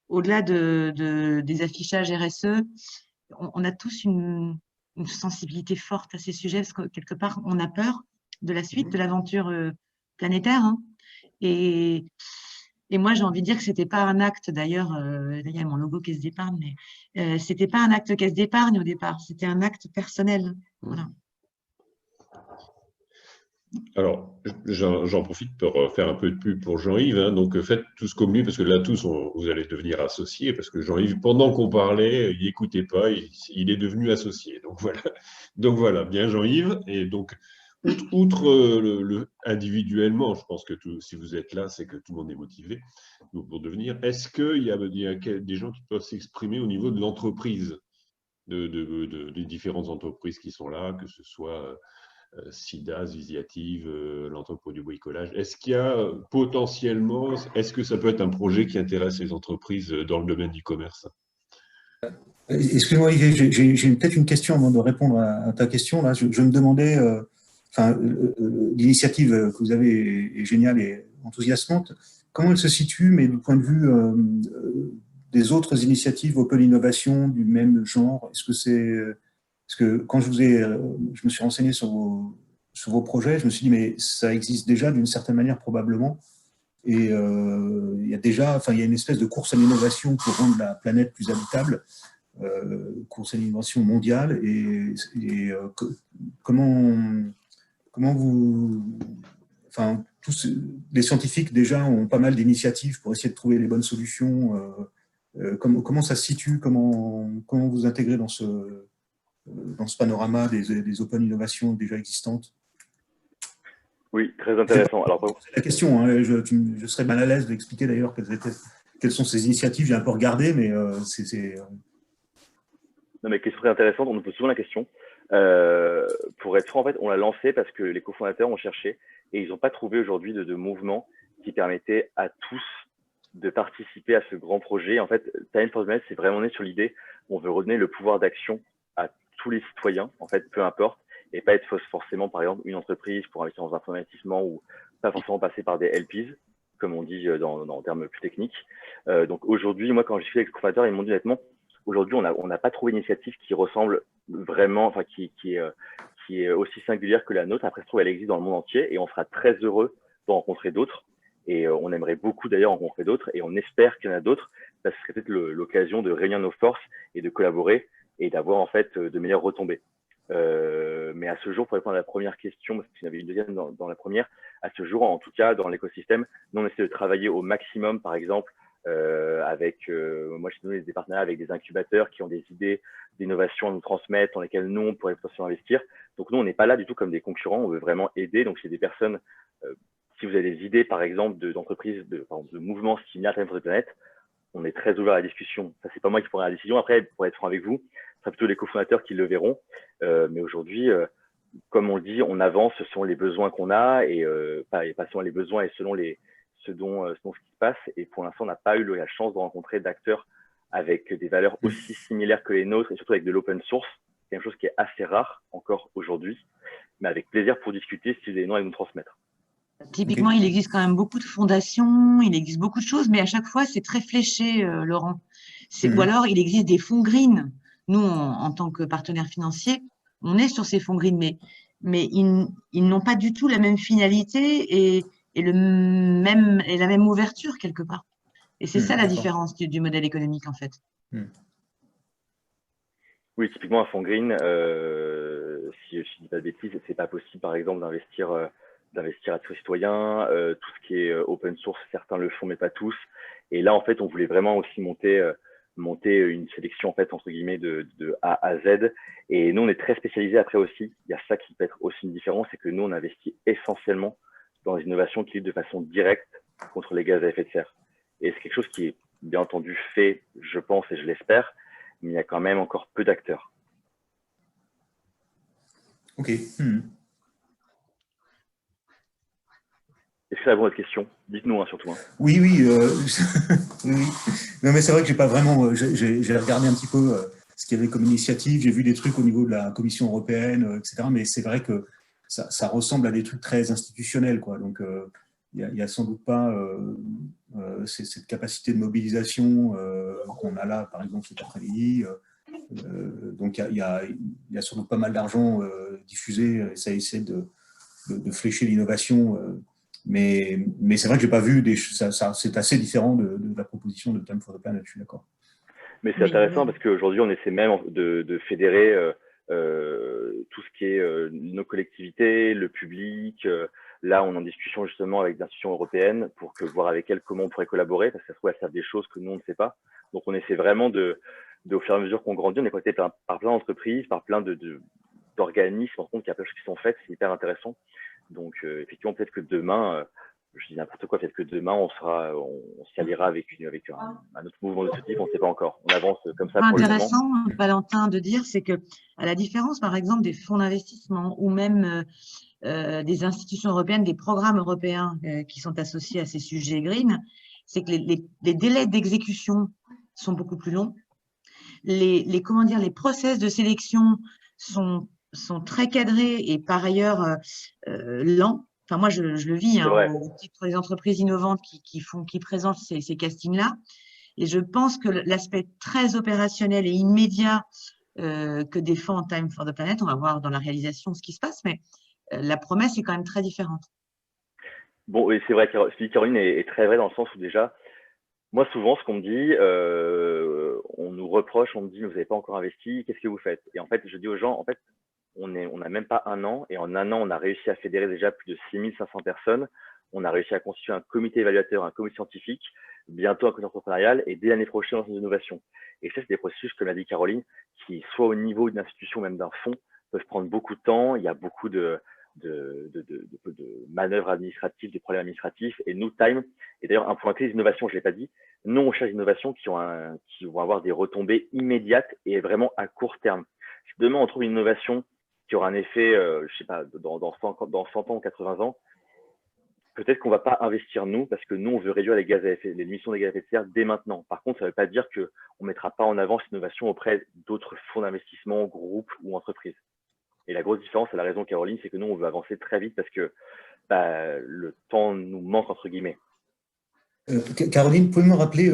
au-delà des affichages RSE, on a tous une sensibilité forte à ces sujets parce que quelque part, on a peur de la suite de l'aventure planétaire. Hein, et moi, j'ai envie de dire que c'était pas un acte, d'ailleurs, il y a mon logo Caisse d'épargne, mais c'était pas un acte Caisse d'épargne au départ, c'était un acte personnel. Voilà. Alors, j'en profite pour faire un peu de pub pour Jean-Yves. Hein, donc, faites tous comme lui, parce que là, tous, vous allez devenir associés, parce que Jean-Yves, pendant qu'on parlait, il n'écoutait pas, il est devenu associé. Donc voilà, bien Jean-Yves. Et donc, outre individuellement, je pense que si vous êtes là, c'est que tout le monde est motivé pour devenir. Est-ce qu'il y a des gens qui peuvent s'exprimer au niveau de l'entreprise, des différentes entreprises qui sont là, que ce soit SIDA, Visiative, l'entrepôt du bricolage. Est-ce qu'il y a potentiellement, est-ce que ça peut être un projet qui intéresse les entreprises dans le domaine du commerce? Excuse-moi, Olivier, j'ai peut-être une question avant de répondre à ta question. Là, je me demandais, l'initiative que vous avez est géniale et enthousiasmante. Comment elle se situe, mais du point de vue des autres initiatives Open Innovation du même genre? Est-ce que c'est Parce que quand je me suis renseigné sur vos projets, je me suis dit, mais ça existe déjà d'une certaine manière probablement. Et il y a une espèce de course à l'innovation pour rendre la planète plus habitable, course à l'innovation mondiale. Comment tous les scientifiques déjà ont pas mal d'initiatives pour essayer de trouver les bonnes solutions. Comment ça se situe? Comment vous intégrez dans ce panorama des open innovations déjà existantes? Oui, très intéressant. Alors, c'est la question, hein, je serais mal à l'aise d'expliquer d'ailleurs quelles sont ces initiatives. J'ai un peu regardé, mais Non, mais question très intéressante, on nous pose souvent la question. Pour être franc, en fait, on l'a lancé parce que les cofondateurs ont cherché et ils n'ont pas trouvé aujourd'hui de mouvement qui permettait à tous de participer à ce grand projet. En fait, Time for the Planet, c'est vraiment né sur l'idée, on veut redonner le pouvoir d'action à tous les citoyens, en fait, peu importe, et pas être forcément, par exemple, une entreprise pour investir dans un fonds d'investissement ou pas forcément passer par des LPs, comme on dit en termes plus techniques. Donc aujourd'hui, moi, quand je suis avec les cofondateurs, ils m'ont dit honnêtement, aujourd'hui, on n'a pas trouvé une initiative qui ressemble vraiment, enfin, qui est aussi singulière que la nôtre. Après, je trouve qu'elle existe dans le monde entier et on sera très heureux d'en rencontrer d'autres. Et on aimerait beaucoup d'ailleurs rencontrer d'autres et on espère qu'il y en a d'autres. Ça serait peut-être l'occasion de réunir nos forces et de collaborer et d'avoir en fait de meilleures retombées. Mais à ce jour, pour répondre à la première question, parce qu'il y en avait une deuxième dans la première, à ce jour, en tout cas, dans l'écosystème, nous, on essaie de travailler au maximum, par exemple, moi, chez nous, des partenariats avec des incubateurs qui ont des idées d'innovation à nous transmettre, dans lesquelles nous, on pourrait potentiellement investir. Donc, nous, on n'est pas là du tout comme des concurrents, on veut vraiment aider. Donc, c'est des personnes, si vous avez des idées, par exemple, d'entreprises, de mouvements similaires à Time for the Planet, on est très ouvert à la discussion. Ça, c'est pas moi qui prendrai la décision. Après, pour être franc avec vous, ce sera plutôt les cofondateurs qui le verront. Mais aujourd'hui, comme on le dit, on avance selon les besoins qu'on a et pas selon les besoins et selon ce qui se passe. Et pour l'instant, on n'a pas eu la chance de rencontrer d'acteurs avec des valeurs aussi similaires que les nôtres et surtout avec de l'open source. C'est quelque chose qui est assez rare encore aujourd'hui, mais avec plaisir pour discuter si vous avez des noms à nous transmettre. Typiquement, il existe quand même beaucoup de fondations, il existe beaucoup de choses, mais à chaque fois, c'est très fléché, Laurent. Ou alors, il existe des fonds green. Nous, en tant que partenaire financier, on est sur ces fonds green, mais ils n'ont pas du tout la même finalité et la même ouverture quelque part. Et c'est ça la différence du modèle économique, en fait. Oui, typiquement, un fonds green, si je ne dis pas de bêtises, c'est pas possible, par exemple, d'investir à titre citoyen, tout ce qui est open source, certains le font, mais pas tous. Et là, en fait, on voulait vraiment aussi monter une sélection, en fait, entre guillemets, de A à Z. Et nous, on est très spécialisés après aussi. Il y a ça qui peut être aussi une différence, c'est que nous, on investit essentiellement dans les innovations qui luttent de façon directe contre les gaz à effet de serre. Et c'est quelque chose qui est bien entendu fait, je pense et je l'espère, mais il y a quand même encore peu d'acteurs. Ok. Est-ce que ça répond à votre question? Dites-nous, surtout. Oui, oui. Oui. Non, mais c'est vrai que j'ai pas vraiment. J'ai regardé un petit peu ce qu'il y avait comme initiative. J'ai vu des trucs au niveau de la Commission européenne, etc. Mais c'est vrai que ça ressemble à des trucs très institutionnels, quoi. Donc, il y a sans doute pas cette capacité de mobilisation qu'on a là, par exemple, cet après-midi. Donc, il y a sans doute pas mal d'argent diffusé. Ça essaie de flécher l'innovation. Mais c'est vrai que je n'ai pas vu c'est assez différent de la proposition de Time for the Planet, je suis d'accord. Mais c'est intéressant parce qu'aujourd'hui, on essaie même de fédérer tout ce qui est nos collectivités, le public. Là, on est en discussion justement avec des institutions européennes pour voir avec elles comment on pourrait collaborer, parce que ça se trouve, elles savent des choses que nous, on ne sait pas. Donc, on essaie vraiment au fur et à mesure qu'on grandit, on est connecté par plein d'entreprises, par plein d'organismes. On se rend compte qu'il y a plein de choses qui sont faites, c'est hyper intéressant. Donc, effectivement, peut-être que demain, je dis n'importe quoi, peut-être que demain, on s'y alliera avec un autre mouvement de ce type, on ne sait pas encore. On avance comme ça pour le moment. Intéressant, Valentin, de dire, c'est que, à la différence, par exemple, des fonds d'investissement ou même des institutions européennes, des programmes européens qui sont associés à ces sujets green, c'est que les délais d'exécution sont beaucoup plus longs. Les process de sélection sont très cadrés et par ailleurs lents. Enfin, moi, je le vis pour les entreprises innovantes qui présentent ces castings-là. Et je pense que l'aspect très opérationnel et immédiat que défend Time for the Planet, on va voir dans la réalisation ce qui se passe, mais la promesse est quand même très différente. Bon, et c'est vrai, ce que dit Caroline est très vrai dans le sens où déjà, moi, souvent, ce qu'on me dit, on nous reproche, on me dit, mais vous n'avez pas encore investi, qu'est-ce que vous faites? Et en fait, je dis aux gens, en fait, on n'a même pas un an, et en un an, on a réussi à fédérer déjà plus de 6500 personnes. On a réussi à constituer un comité évaluateur, un comité scientifique, bientôt un comité entrepreneurial, et dès l'année prochaine, dans l'innovation. Et ça, c'est des processus, comme l'a dit Caroline, qui, soit au niveau d'une institution, même d'un fonds, peuvent prendre beaucoup de temps. Il y a beaucoup de manœuvres administratives, des problèmes administratifs. Et nous, Time, et d'ailleurs, un point clé des innovations, je ne l'ai pas dit, nous, on cherche des innovations qui vont avoir des retombées immédiates et vraiment à court terme. Si demain, on trouve une innovation qui aura un effet, je ne sais pas, dans 100 ans ou 80 ans, peut-être qu'on ne va pas investir nous, parce que nous, on veut réduire les émissions de gaz à effet de serre dès maintenant. Par contre, ça ne veut pas dire qu'on ne mettra pas en avant cette innovation auprès d'autres fonds d'investissement, groupes ou entreprises. Et la grosse différence, c'est la raison, Caroline, c'est que nous, on veut avancer très vite parce que le temps nous manque, entre guillemets. Caroline, pouvez-vous me rappeler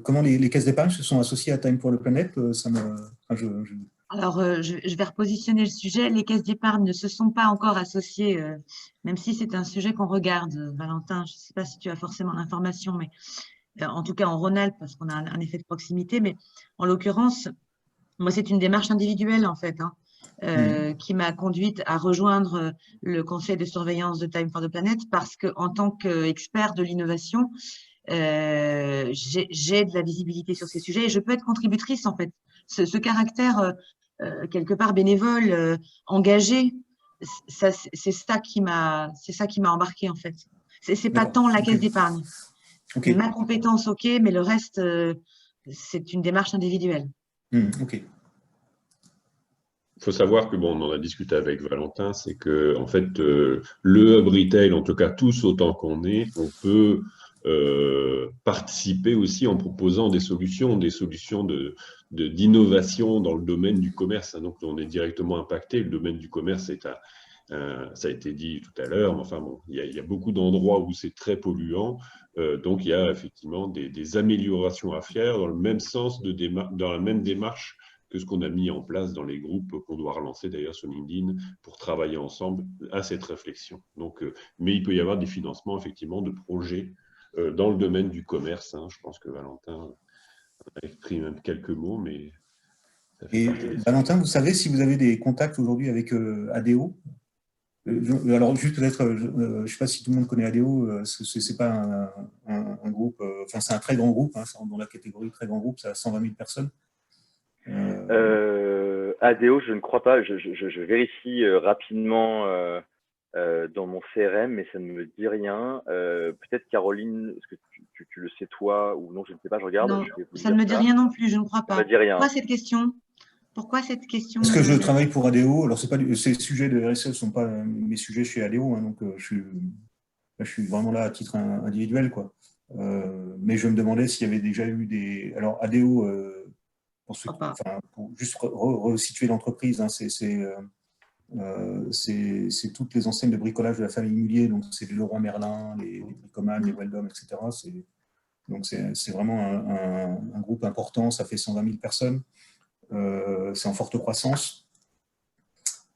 comment les caisses d'épargne se sont associées à Time for the Planet? Alors, je vais repositionner le sujet. Les caisses d'épargne ne se sont pas encore associées, même si c'est un sujet qu'on regarde, Valentin. Je ne sais pas si tu as forcément l'information, mais en tout cas en Rhône-Alpes, parce qu'on a un effet de proximité. Mais en l'occurrence, moi, c'est une démarche individuelle, en fait, qui m'a conduite à rejoindre le conseil de surveillance de Time for the Planet parce qu'en tant qu'expert de l'innovation, j'ai de la visibilité sur ces sujets et je peux être contributrice en fait. Ce caractère quelque part bénévole, engagé, c'est ça qui m'a embarqué en fait. C'est pas tant la caisse d'épargne. Ma compétence, ok, mais le reste, c'est une démarche individuelle. Ok. Il faut savoir que, bon, on en a discuté avec Valentin, c'est que, en fait, le hub retail, en tout cas tous autant qu'on est, on peut participer aussi en proposant des solutions d'innovation dans le domaine du commerce. Donc, on est directement impacté. Le domaine du commerce, ça a été dit tout à l'heure, mais enfin, bon, il y a beaucoup d'endroits où c'est très polluant. Donc, il y a effectivement des améliorations à faire dans le même sens, dans la même démarche que ce qu'on a mis en place dans les groupes qu'on doit relancer d'ailleurs sur LinkedIn pour travailler ensemble à cette réflexion. Donc, mais il peut y avoir des financements effectivement de projets dans le domaine du commerce. Je pense que Valentin a écrit même quelques mots, mais... Et Valentin, vous savez si vous avez des contacts aujourd'hui avec ADO? Alors juste peut-être, je ne sais pas si tout le monde connaît ADO, c'est pas un groupe, enfin c'est un très grand groupe, ça rentre dans la catégorie très grand groupe, ça a 120 000 personnes. ADO, je ne crois pas. Je vérifie rapidement dans mon CRM, mais ça ne me dit rien. Peut-être Caroline, est-ce que tu le sais toi ou non? Je ne sais pas, je regarde. Non, ça ne me dit rien non plus, je ne crois pas. Ça ne me dit rien. Pourquoi cette question? Parce que je travaille pour ADO. Alors, ces sujets de RSE ne sont pas mes sujets chez ADO, donc je suis vraiment là à titre individuel, quoi. Mais je me demandais s'il y avait déjà eu des... Alors, ADO, pour juste resituer l'entreprise, c'est toutes les enseignes de bricolage de la famille Mullier, donc c'est les Leroy Merlin, les Bricoman, les Weldom, etc. Donc, c'est vraiment un groupe important, ça fait 120 000 personnes. C'est en forte croissance.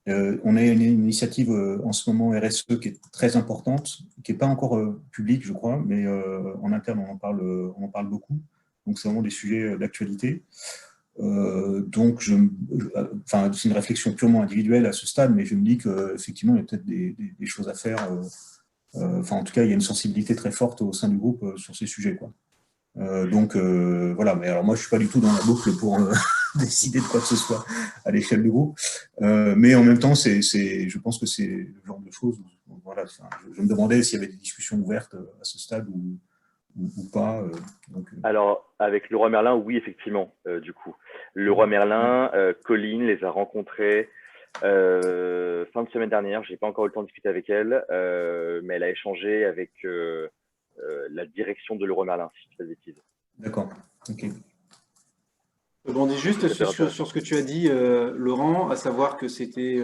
On a une initiative en ce moment RSE qui est très importante, qui n'est pas encore publique, je crois, mais en interne, on en parle beaucoup. Donc, c'est vraiment des sujets d'actualité. Donc, c'est une réflexion purement individuelle à ce stade, mais je me dis qu'effectivement, il y a peut-être des choses à faire. En tout cas, il y a une sensibilité très forte au sein du groupe sur ces sujets, quoi. Donc, voilà. Mais alors, moi, je ne suis pas du tout dans la boucle pour décider de quoi que ce soit à l'échelle du groupe. Mais en même temps, je pense que c'est le genre de choses. Voilà, je me demandais s'il y avait des discussions ouvertes à ce stade ou pas. Alors, avec Leroy Merlin, oui, effectivement, du coup. Leroy Merlin, Colline les a rencontrés fin de semaine dernière. Je n'ai pas encore eu le temps de discuter avec elle, mais elle a échangé avec la direction de Leroy Merlin, si je ne dis pas de bêtises. D'accord, ok. Je rebondis juste sur ce que tu as dit, Laurent, à savoir que c'était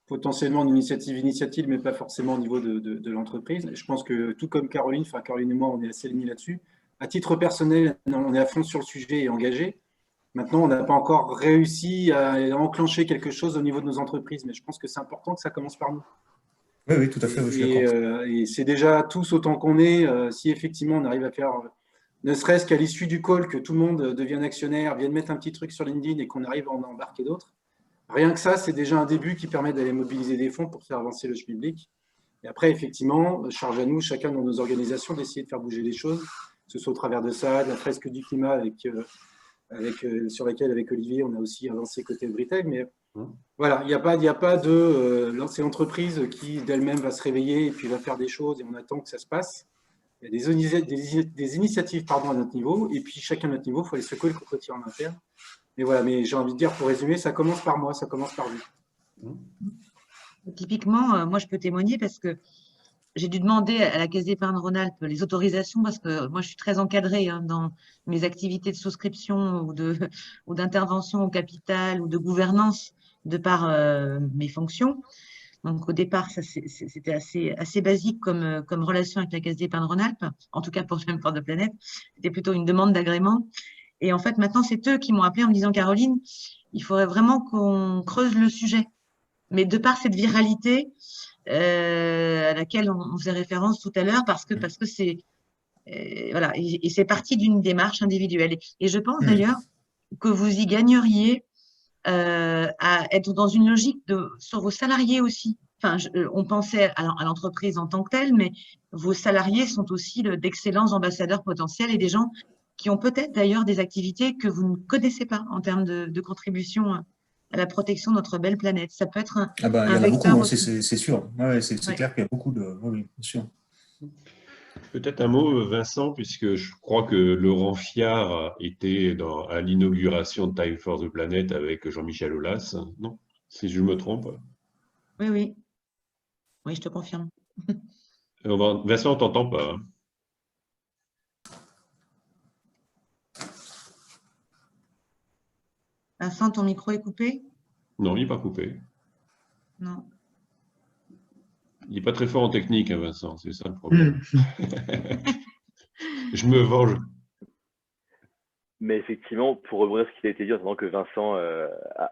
potentiellement une initiative, mais pas forcément au niveau de l'entreprise. Et je pense que tout comme Caroline et moi, on est assez alignés là-dessus. À titre personnel, on est à fond sur le sujet et engagé. Maintenant, on n'a pas encore réussi à enclencher quelque chose au niveau de nos entreprises, mais je pense que c'est important que ça commence par nous. Oui, tout à fait, je suis d'accord. Et c'est déjà tous autant qu'on est, si effectivement on arrive à faire, ne serait-ce qu'à l'issue du call, que tout le monde devienne actionnaire, vienne mettre un petit truc sur LinkedIn et qu'on arrive à en embarquer d'autres. Rien que ça, c'est déjà un début qui permet d'aller mobiliser des fonds pour faire avancer le schmilblick. Et après, effectivement, charge à nous, chacun dans nos organisations, d'essayer de faire bouger les choses, que ce soit au travers de ça, de la fresque du climat sur laquelle, avec Olivier, on a aussi avancé côté retail. Mais voilà, il n'y a pas de lancer l'entreprise qui d'elle-même va se réveiller et puis va faire des choses et on attend que ça se passe. Il y a des initiatives à notre niveau, et puis chacun à notre niveau, il faut aller secouer le cocotier en interne. Mais voilà, mais j'ai envie de dire, pour résumer, ça commence par moi, ça commence par vous. Typiquement, moi, je peux témoigner parce que j'ai dû demander à la Caisse d'épargne Rhône-Alpes les autorisations parce que moi, je suis très encadrée dans mes activités de souscription ou d'intervention au capital ou de gouvernance de par mes fonctions. Donc, au départ, c'était assez basique comme relation avec la Caisse d'épargne Rhône-Alpes, en tout cas pour Time for the Planet. C'était plutôt une demande d'agrément. Et en fait, maintenant, c'est eux qui m'ont appelé en me disant « Caroline, il faudrait vraiment qu'on creuse le sujet ». Mais de par cette viralité à laquelle on faisait référence tout à l'heure, parce que c'est… voilà, et c'est parti d'une démarche individuelle. Et je pense d'ailleurs que vous y gagneriez à être dans une logique sur vos salariés aussi. enfin, on pensait à l'entreprise en tant que telle, mais vos salariés sont aussi d'excellents ambassadeurs potentiels et des gens qui ont peut-être d'ailleurs des activités que vous ne connaissez pas en termes de contribution à la protection de notre belle planète. Ça peut être Ah bah, il y un en a beaucoup, vecteur hein, aussi. c'est sûr. Ouais, c'est Ouais. clair qu'il y a beaucoup de… Oui, bien sûr. Peut-être un mot, Vincent, puisque je crois que Laurent Fiard était à l'inauguration de Time for the Planet avec Jean-Michel Aulas, non? Si je me trompe. Oui, oui. Oui, je te confirme. Vincent, on t'entend pas, hein. Vincent, ton micro est coupé? Non, il n'est pas coupé. Non. Il n'est pas très fort en technique, hein, Vincent, c'est ça le problème. Je me venge. Mais effectivement, pour rebondir sur ce qui a été dit, en attendant que Vincent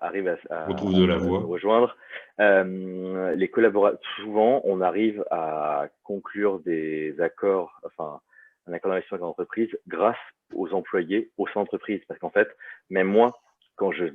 arrive à Retrouve de la nous voix. rejoindre, les collaborateurs, souvent, on arrive à conclure des accords, enfin, un accord d'investissement avec l'entreprise grâce aux employés au sein de l'entreprise. Parce qu'en fait, même moi, quand je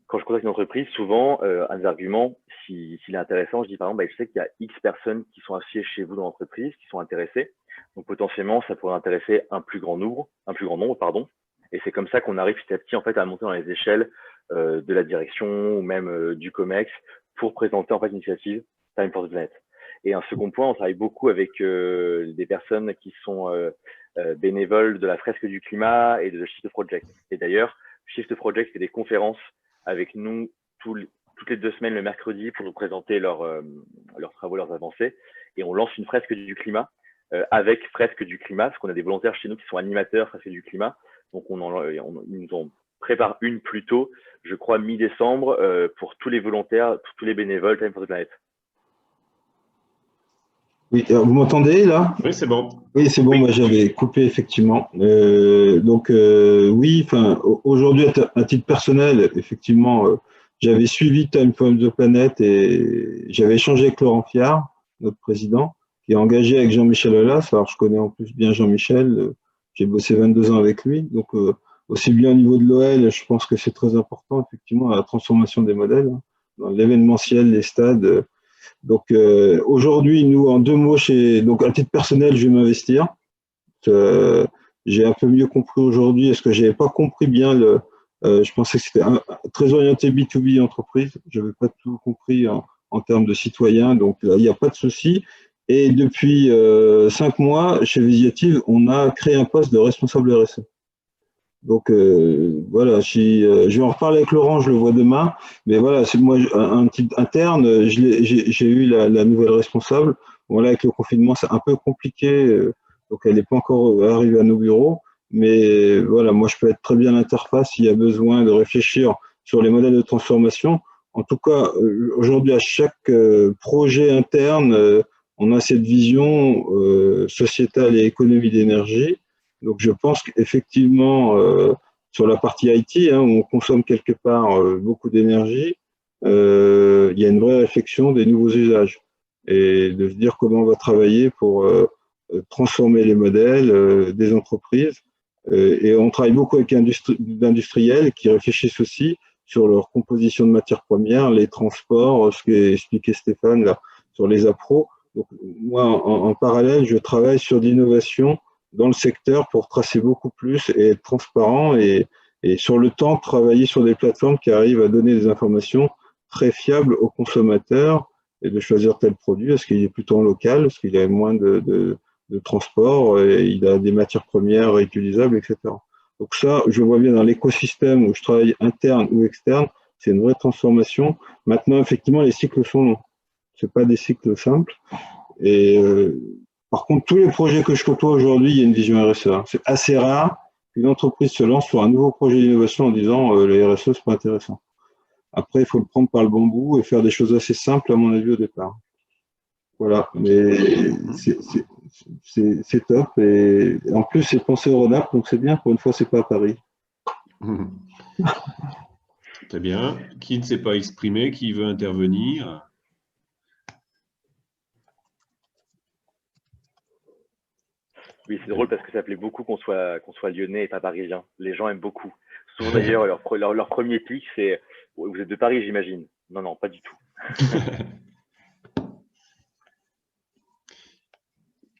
contacte une entreprise, souvent, un des arguments, s'il est intéressant, je dis par exemple, bah, je sais qu'il y a X personnes qui sont associées chez vous dans l'entreprise, qui sont intéressées. Donc potentiellement, ça pourrait intéresser un plus grand nombre, pardon. Et c'est comme ça qu'on arrive petit à petit en fait à monter dans les échelles de la direction ou même du COMEX pour présenter en fait l'initiative Time for the Planet. Et un second point, on travaille beaucoup avec des personnes qui sont bénévoles de la fresque du climat et de Shift Project. Et d'ailleurs, Shift Project fait des conférences avec nous toutes les 2 semaines le mercredi pour nous présenter leurs travaux, leurs avancées. Et on lance une fresque du climat avec fresque du climat, parce qu'on a des volontaires chez nous qui sont animateurs fresque du climat. Donc ils nous en préparent une plus tôt, je crois mi-décembre, pour tous les volontaires, pour tous les bénévoles Time for the Planet. Oui, vous m'entendez là? Oui, c'est bon. Oui, c'est bon, Oui. moi j'avais coupé effectivement. Oui, enfin, aujourd'hui, à titre personnel, effectivement, j'avais suivi Time for the Planet et j'avais échangé avec Laurent Fiard, notre président, qui est engagé avec Jean-Michel Aulas. Alors, je connais en plus bien Jean-Michel, j'ai bossé 22 ans avec lui. Donc, aussi bien au niveau de l'OL, je pense que c'est très important, effectivement, la transformation des modèles, hein, dans l'événementiel, les stades. Donc aujourd'hui, nous, en 2 mots, donc à titre personnel, je vais m'investir. J'ai un peu mieux compris aujourd'hui, parce que je n'avais pas compris bien je pensais que c'était très orienté B2B entreprise. Je n'avais pas tout compris en termes de citoyens, donc là, il n'y a pas de souci. Et depuis 5 mois, chez Visiative, on a créé un poste de responsable RSE. Donc voilà, je vais en reparler avec Laurent, je le vois demain. Mais voilà, c'est moi un type interne. J'ai eu la nouvelle responsable. Voilà, avec le confinement, c'est un peu compliqué. Donc elle n'est pas encore arrivée à nos bureaux. Mais voilà, moi je peux être très bien l'interface s'il y a besoin de réfléchir sur les modèles de transformation. En tout cas, aujourd'hui, à chaque projet interne, on a cette vision sociétale et économie d'énergie. Donc, je pense qu'effectivement, sur la partie IT, hein, où on consomme quelque part beaucoup d'énergie, il y a une vraie réflexion des nouveaux usages et de se dire comment on va travailler pour transformer les modèles des entreprises. Et on travaille beaucoup avec d'industriels qui réfléchissent aussi sur leur composition de matières premières, les transports, ce qu'a expliqué Stéphane là, sur les appros. Donc, moi, en parallèle, je travaille sur de l'innovation dans le secteur pour tracer beaucoup plus et être transparent et sur le temps travailler sur des plateformes qui arrivent à donner des informations très fiables aux consommateurs et de choisir tel produit parce qu'il est plutôt en local, parce qu'il a moins de transport et il a des matières premières réutilisables, etc. Donc ça, je vois bien dans l'écosystème où je travaille interne ou externe, c'est une vraie transformation. Maintenant, effectivement, les cycles sont longs. Ce pas des cycles simples. Et par contre, tous les projets que je côtoie aujourd'hui, il y a une vision RSE. C'est assez rare qu'une entreprise se lance sur un nouveau projet d'innovation en disant le RSE, c'est pas intéressant. Après, il faut le prendre par le bon bout et faire des choses assez simples, à mon avis, au départ. Voilà, mais c'est top. Et en plus, c'est pensé au Rhône-Alpes, donc c'est bien. Pour une fois, c'est pas à Paris. Très bien. Qui ne s'est pas exprimé, qui veut intervenir? Oui, c'est drôle parce que ça plaît beaucoup qu'on soit lyonnais et pas parisien. Les gens aiment beaucoup. Souvent d'ailleurs, leur premier pic, c'est « Vous êtes de Paris, j'imagine ». Non, non, pas du tout.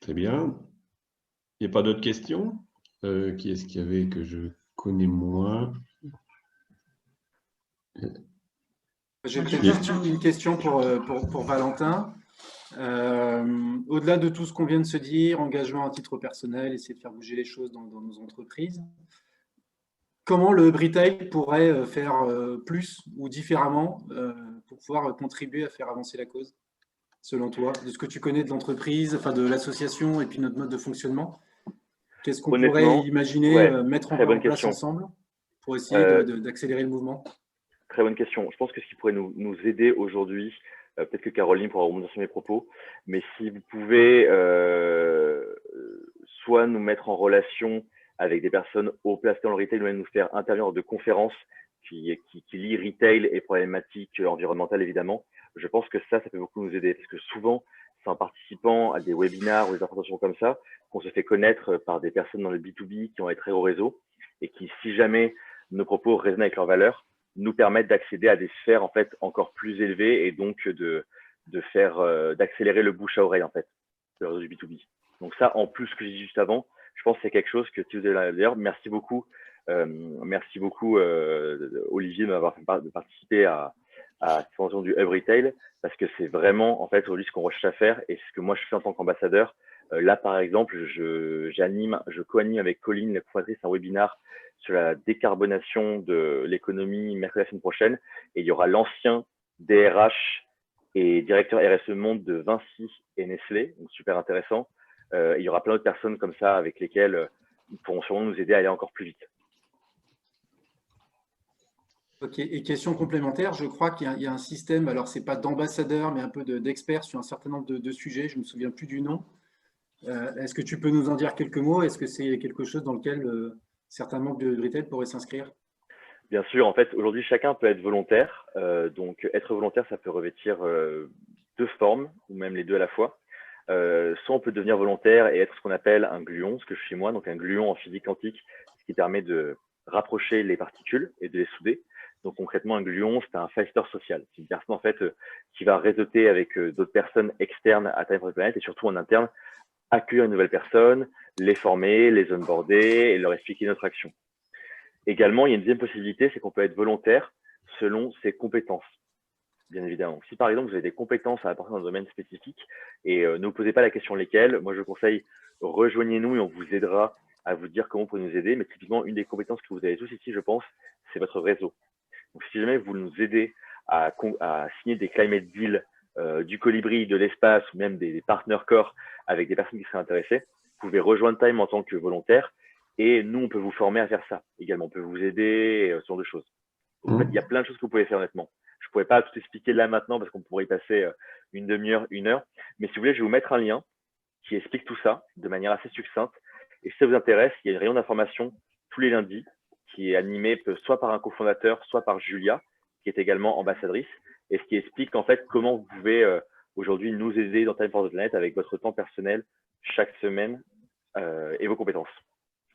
Très bien. Il n'y a pas d'autres questions? Qui est-ce qu'il y avait que je connais moins? J'ai peut-être juste une question pour Valentin. Au-delà de tout ce qu'on vient de se dire, engagement à titre personnel, essayer de faire bouger les choses dans nos entreprises, comment le retail pourrait faire plus ou différemment pour pouvoir contribuer à faire avancer la cause, selon toi, de ce que tu connais de l'entreprise, enfin de l'association et puis notre mode de fonctionnement? Qu'est-ce qu'on pourrait imaginer mettre en place ensemble pour essayer d'accélérer le mouvement? Très bonne question. Je pense que ce qui pourrait nous aider aujourd'hui, peut-être que Caroline pourra rebondir sur mes propos, mais si vous pouvez soit nous mettre en relation avec des personnes haut placées dans le retail, ou même nous faire intervenir de conférences qui lient retail et problématiques environnementales, évidemment, je pense que ça peut beaucoup nous aider. Parce que souvent, c'est en participant à des webinars ou des informations comme ça qu'on se fait connaître par des personnes dans le B2B qui ont un très haut réseau et qui, si jamais nos propos résonnent avec leurs valeurs, nous permettent d'accéder à des sphères en fait encore plus élevées et donc d'accélérer le bouche à oreille en fait, le réseau du B2B. Donc ça, en plus que j'ai dit juste avant, je pense que c'est quelque chose que tu vous avez d'ailleurs. Merci beaucoup Olivier de participer à cette formation du Hub Retail, parce que c'est vraiment en fait aujourd'hui ce qu'on recherche à faire et ce que moi je fais en tant qu'ambassadeur. Là par exemple, je co-anime avec Colline, la cofondatrice, un webinar sur la décarbonation de l'économie mercredi la semaine prochaine, et il y aura l'ancien DRH et directeur RSE Monde de Vinci et Nestlé, donc super intéressant. Il y aura plein d'autres personnes comme ça avec lesquelles ils pourront sûrement nous aider à aller encore plus vite. Ok, et question complémentaire, je crois qu'il y a un système, alors c'est pas d'ambassadeurs, mais un peu d'experts sur un certain nombre de sujets, je ne me souviens plus du nom. Est-ce que tu peux nous en dire quelques mots? Est-ce que c'est quelque chose dans lequel certains membres de retail pourraient s'inscrire? Bien sûr, en fait, aujourd'hui, chacun peut être volontaire. Donc, être volontaire, ça peut revêtir deux formes, ou même les deux à la fois. Soit on peut devenir volontaire et être ce qu'on appelle un gluon, ce que je fais moi, donc un gluon en physique quantique, ce qui permet de rapprocher les particules et de les souder. Donc concrètement, un gluon, c'est un fighter social. C'est une personne en fait qui va réseauter avec d'autres personnes externes à Time for the Planet et surtout en interne, accueillir une nouvelle personne, les former, les onboarder et leur expliquer notre action. Également, il y a une deuxième possibilité, c'est qu'on peut être volontaire selon ses compétences. Bien évidemment. Si par exemple vous avez des compétences à apporter dans un domaine spécifique et ne vous posez pas la question lesquelles, moi je vous conseille, rejoignez-nous et on vous aidera à vous dire comment vous pouvez nous aider. Mais typiquement, une des compétences que vous avez tous ici, je pense, c'est votre réseau. Donc si jamais vous nous aidez à signer des climate deals du Colibri, de l'espace ou même des partners core avec des personnes qui seraient intéressées, vous pouvez rejoindre Time en tant que volontaire et nous on peut vous former à faire ça également. On peut vous aider, ce genre de choses. En fait, il y a plein de choses que vous pouvez faire honnêtement. Je ne pourrais pas tout expliquer là maintenant parce qu'on pourrait y passer une demi-heure, une heure. Mais si vous voulez, je vais vous mettre un lien qui explique tout ça de manière assez succincte. Et si ça vous intéresse, il y a une réunion d'information tous les lundis qui est animée soit par un cofondateur, soit par Julia, qui est également ambassadrice, et ce qui explique en fait comment vous pouvez aujourd'hui nous aider dans Time for the Planet avec votre temps personnel chaque semaine et vos compétences.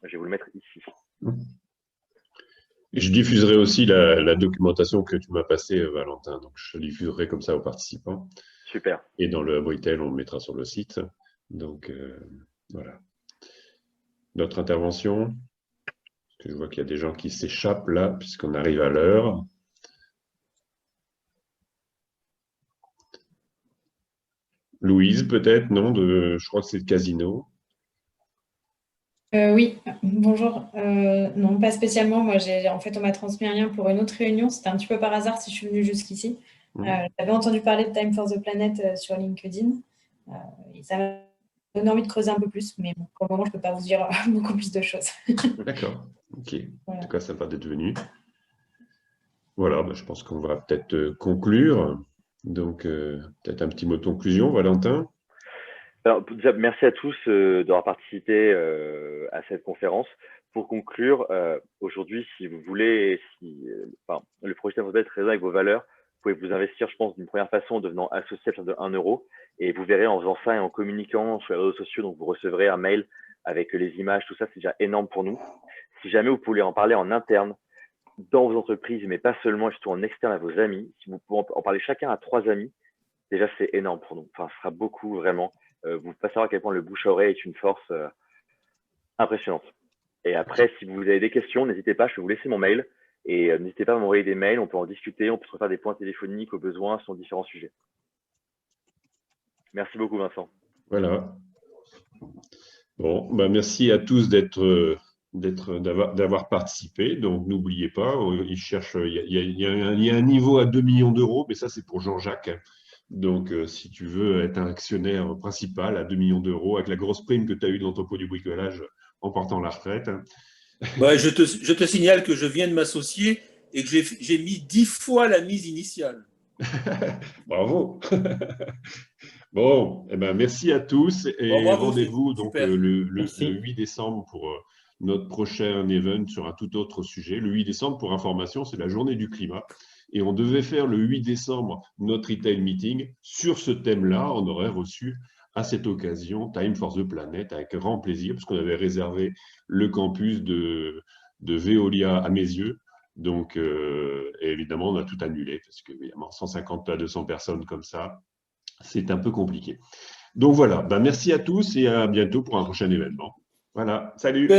Je vais vous le mettre ici. Et je diffuserai aussi la documentation que tu m'as passée, Valentin. Donc, je diffuserai comme ça aux participants. Super. Et dans le Retail, on le mettra sur le site. Donc, voilà. D'autres interventions? Parce que je vois qu'il y a des gens qui s'échappent là, puisqu'on arrive à l'heure. Louise, peut-être, non? Je crois que c'est le Casino. Oui, bonjour. Non, pas spécialement. Moi, en fait, on m'a transmis un lien pour une autre réunion. C'était un petit peu par hasard si je suis venue jusqu'ici. J'avais entendu parler de Time for the Planet sur LinkedIn. Et ça m'a donné envie de creuser un peu plus. Mais bon, pour le moment, je ne peux pas vous dire beaucoup plus de choses. D'accord. OK. Voilà. En tout cas, sympa d'être venu. Voilà, je pense qu'on va peut-être conclure. Donc, peut-être un petit mot de conclusion, Valentin. Alors, déjà, merci à tous d'avoir participé à cette conférence. Pour conclure, aujourd'hui, si vous voulez, le projet Time for the Planet résonne avec vos valeurs, vous pouvez vous investir, je pense, d'une première façon en devenant associé à partir de 1 €. Et vous verrez en faisant ça et en communiquant sur les réseaux sociaux, donc vous recevrez un mail avec les images, tout ça, c'est déjà énorme pour nous. Si jamais vous pouvez en parler en interne, dans vos entreprises, mais pas seulement, et surtout en externe à vos amis, si vous pouvez en parler chacun à 3 amis, déjà c'est énorme pour nous. Enfin, ce sera beaucoup vraiment. vous ne pouvez pas savoir à quel point le bouche-à-oreille est une force impressionnante. Et après, si vous avez des questions, n'hésitez pas, je peux vous laisser mon mail. Et n'hésitez pas à m'envoyer des mails, on peut en discuter, on peut se refaire des points téléphoniques au besoin sur différents sujets. Merci beaucoup, Vincent. Voilà. Bon, ben merci à tous d'avoir participé. Donc, n'oubliez pas, il y a un niveau à 2 millions d'euros, mais ça, c'est pour Jean-Jacques. Donc, si tu veux être un actionnaire principal à 2 millions d'euros, avec la grosse prime que tu as eue dans ton pot du bricolage en partant à la retraite. Ouais, je te signale que je viens de m'associer et que j'ai mis 10 fois la mise initiale. Bravo. Bon, eh ben, merci à tous et rendez-vous donc le 8 décembre pour notre prochain event sur un tout autre sujet. Le 8 décembre, pour information, c'est la journée du climat. Et on devait faire le 8 décembre notre retail meeting. Sur ce thème-là, on aurait reçu à cette occasion Time for the Planet avec grand plaisir, parce qu'on avait réservé le campus de Veolia à mes yeux. Donc, évidemment, on a tout annulé, parce qu'évidemment, 150 à 200 personnes comme ça, c'est un peu compliqué. Donc voilà, ben merci à tous et à bientôt pour un prochain événement. Voilà, salut!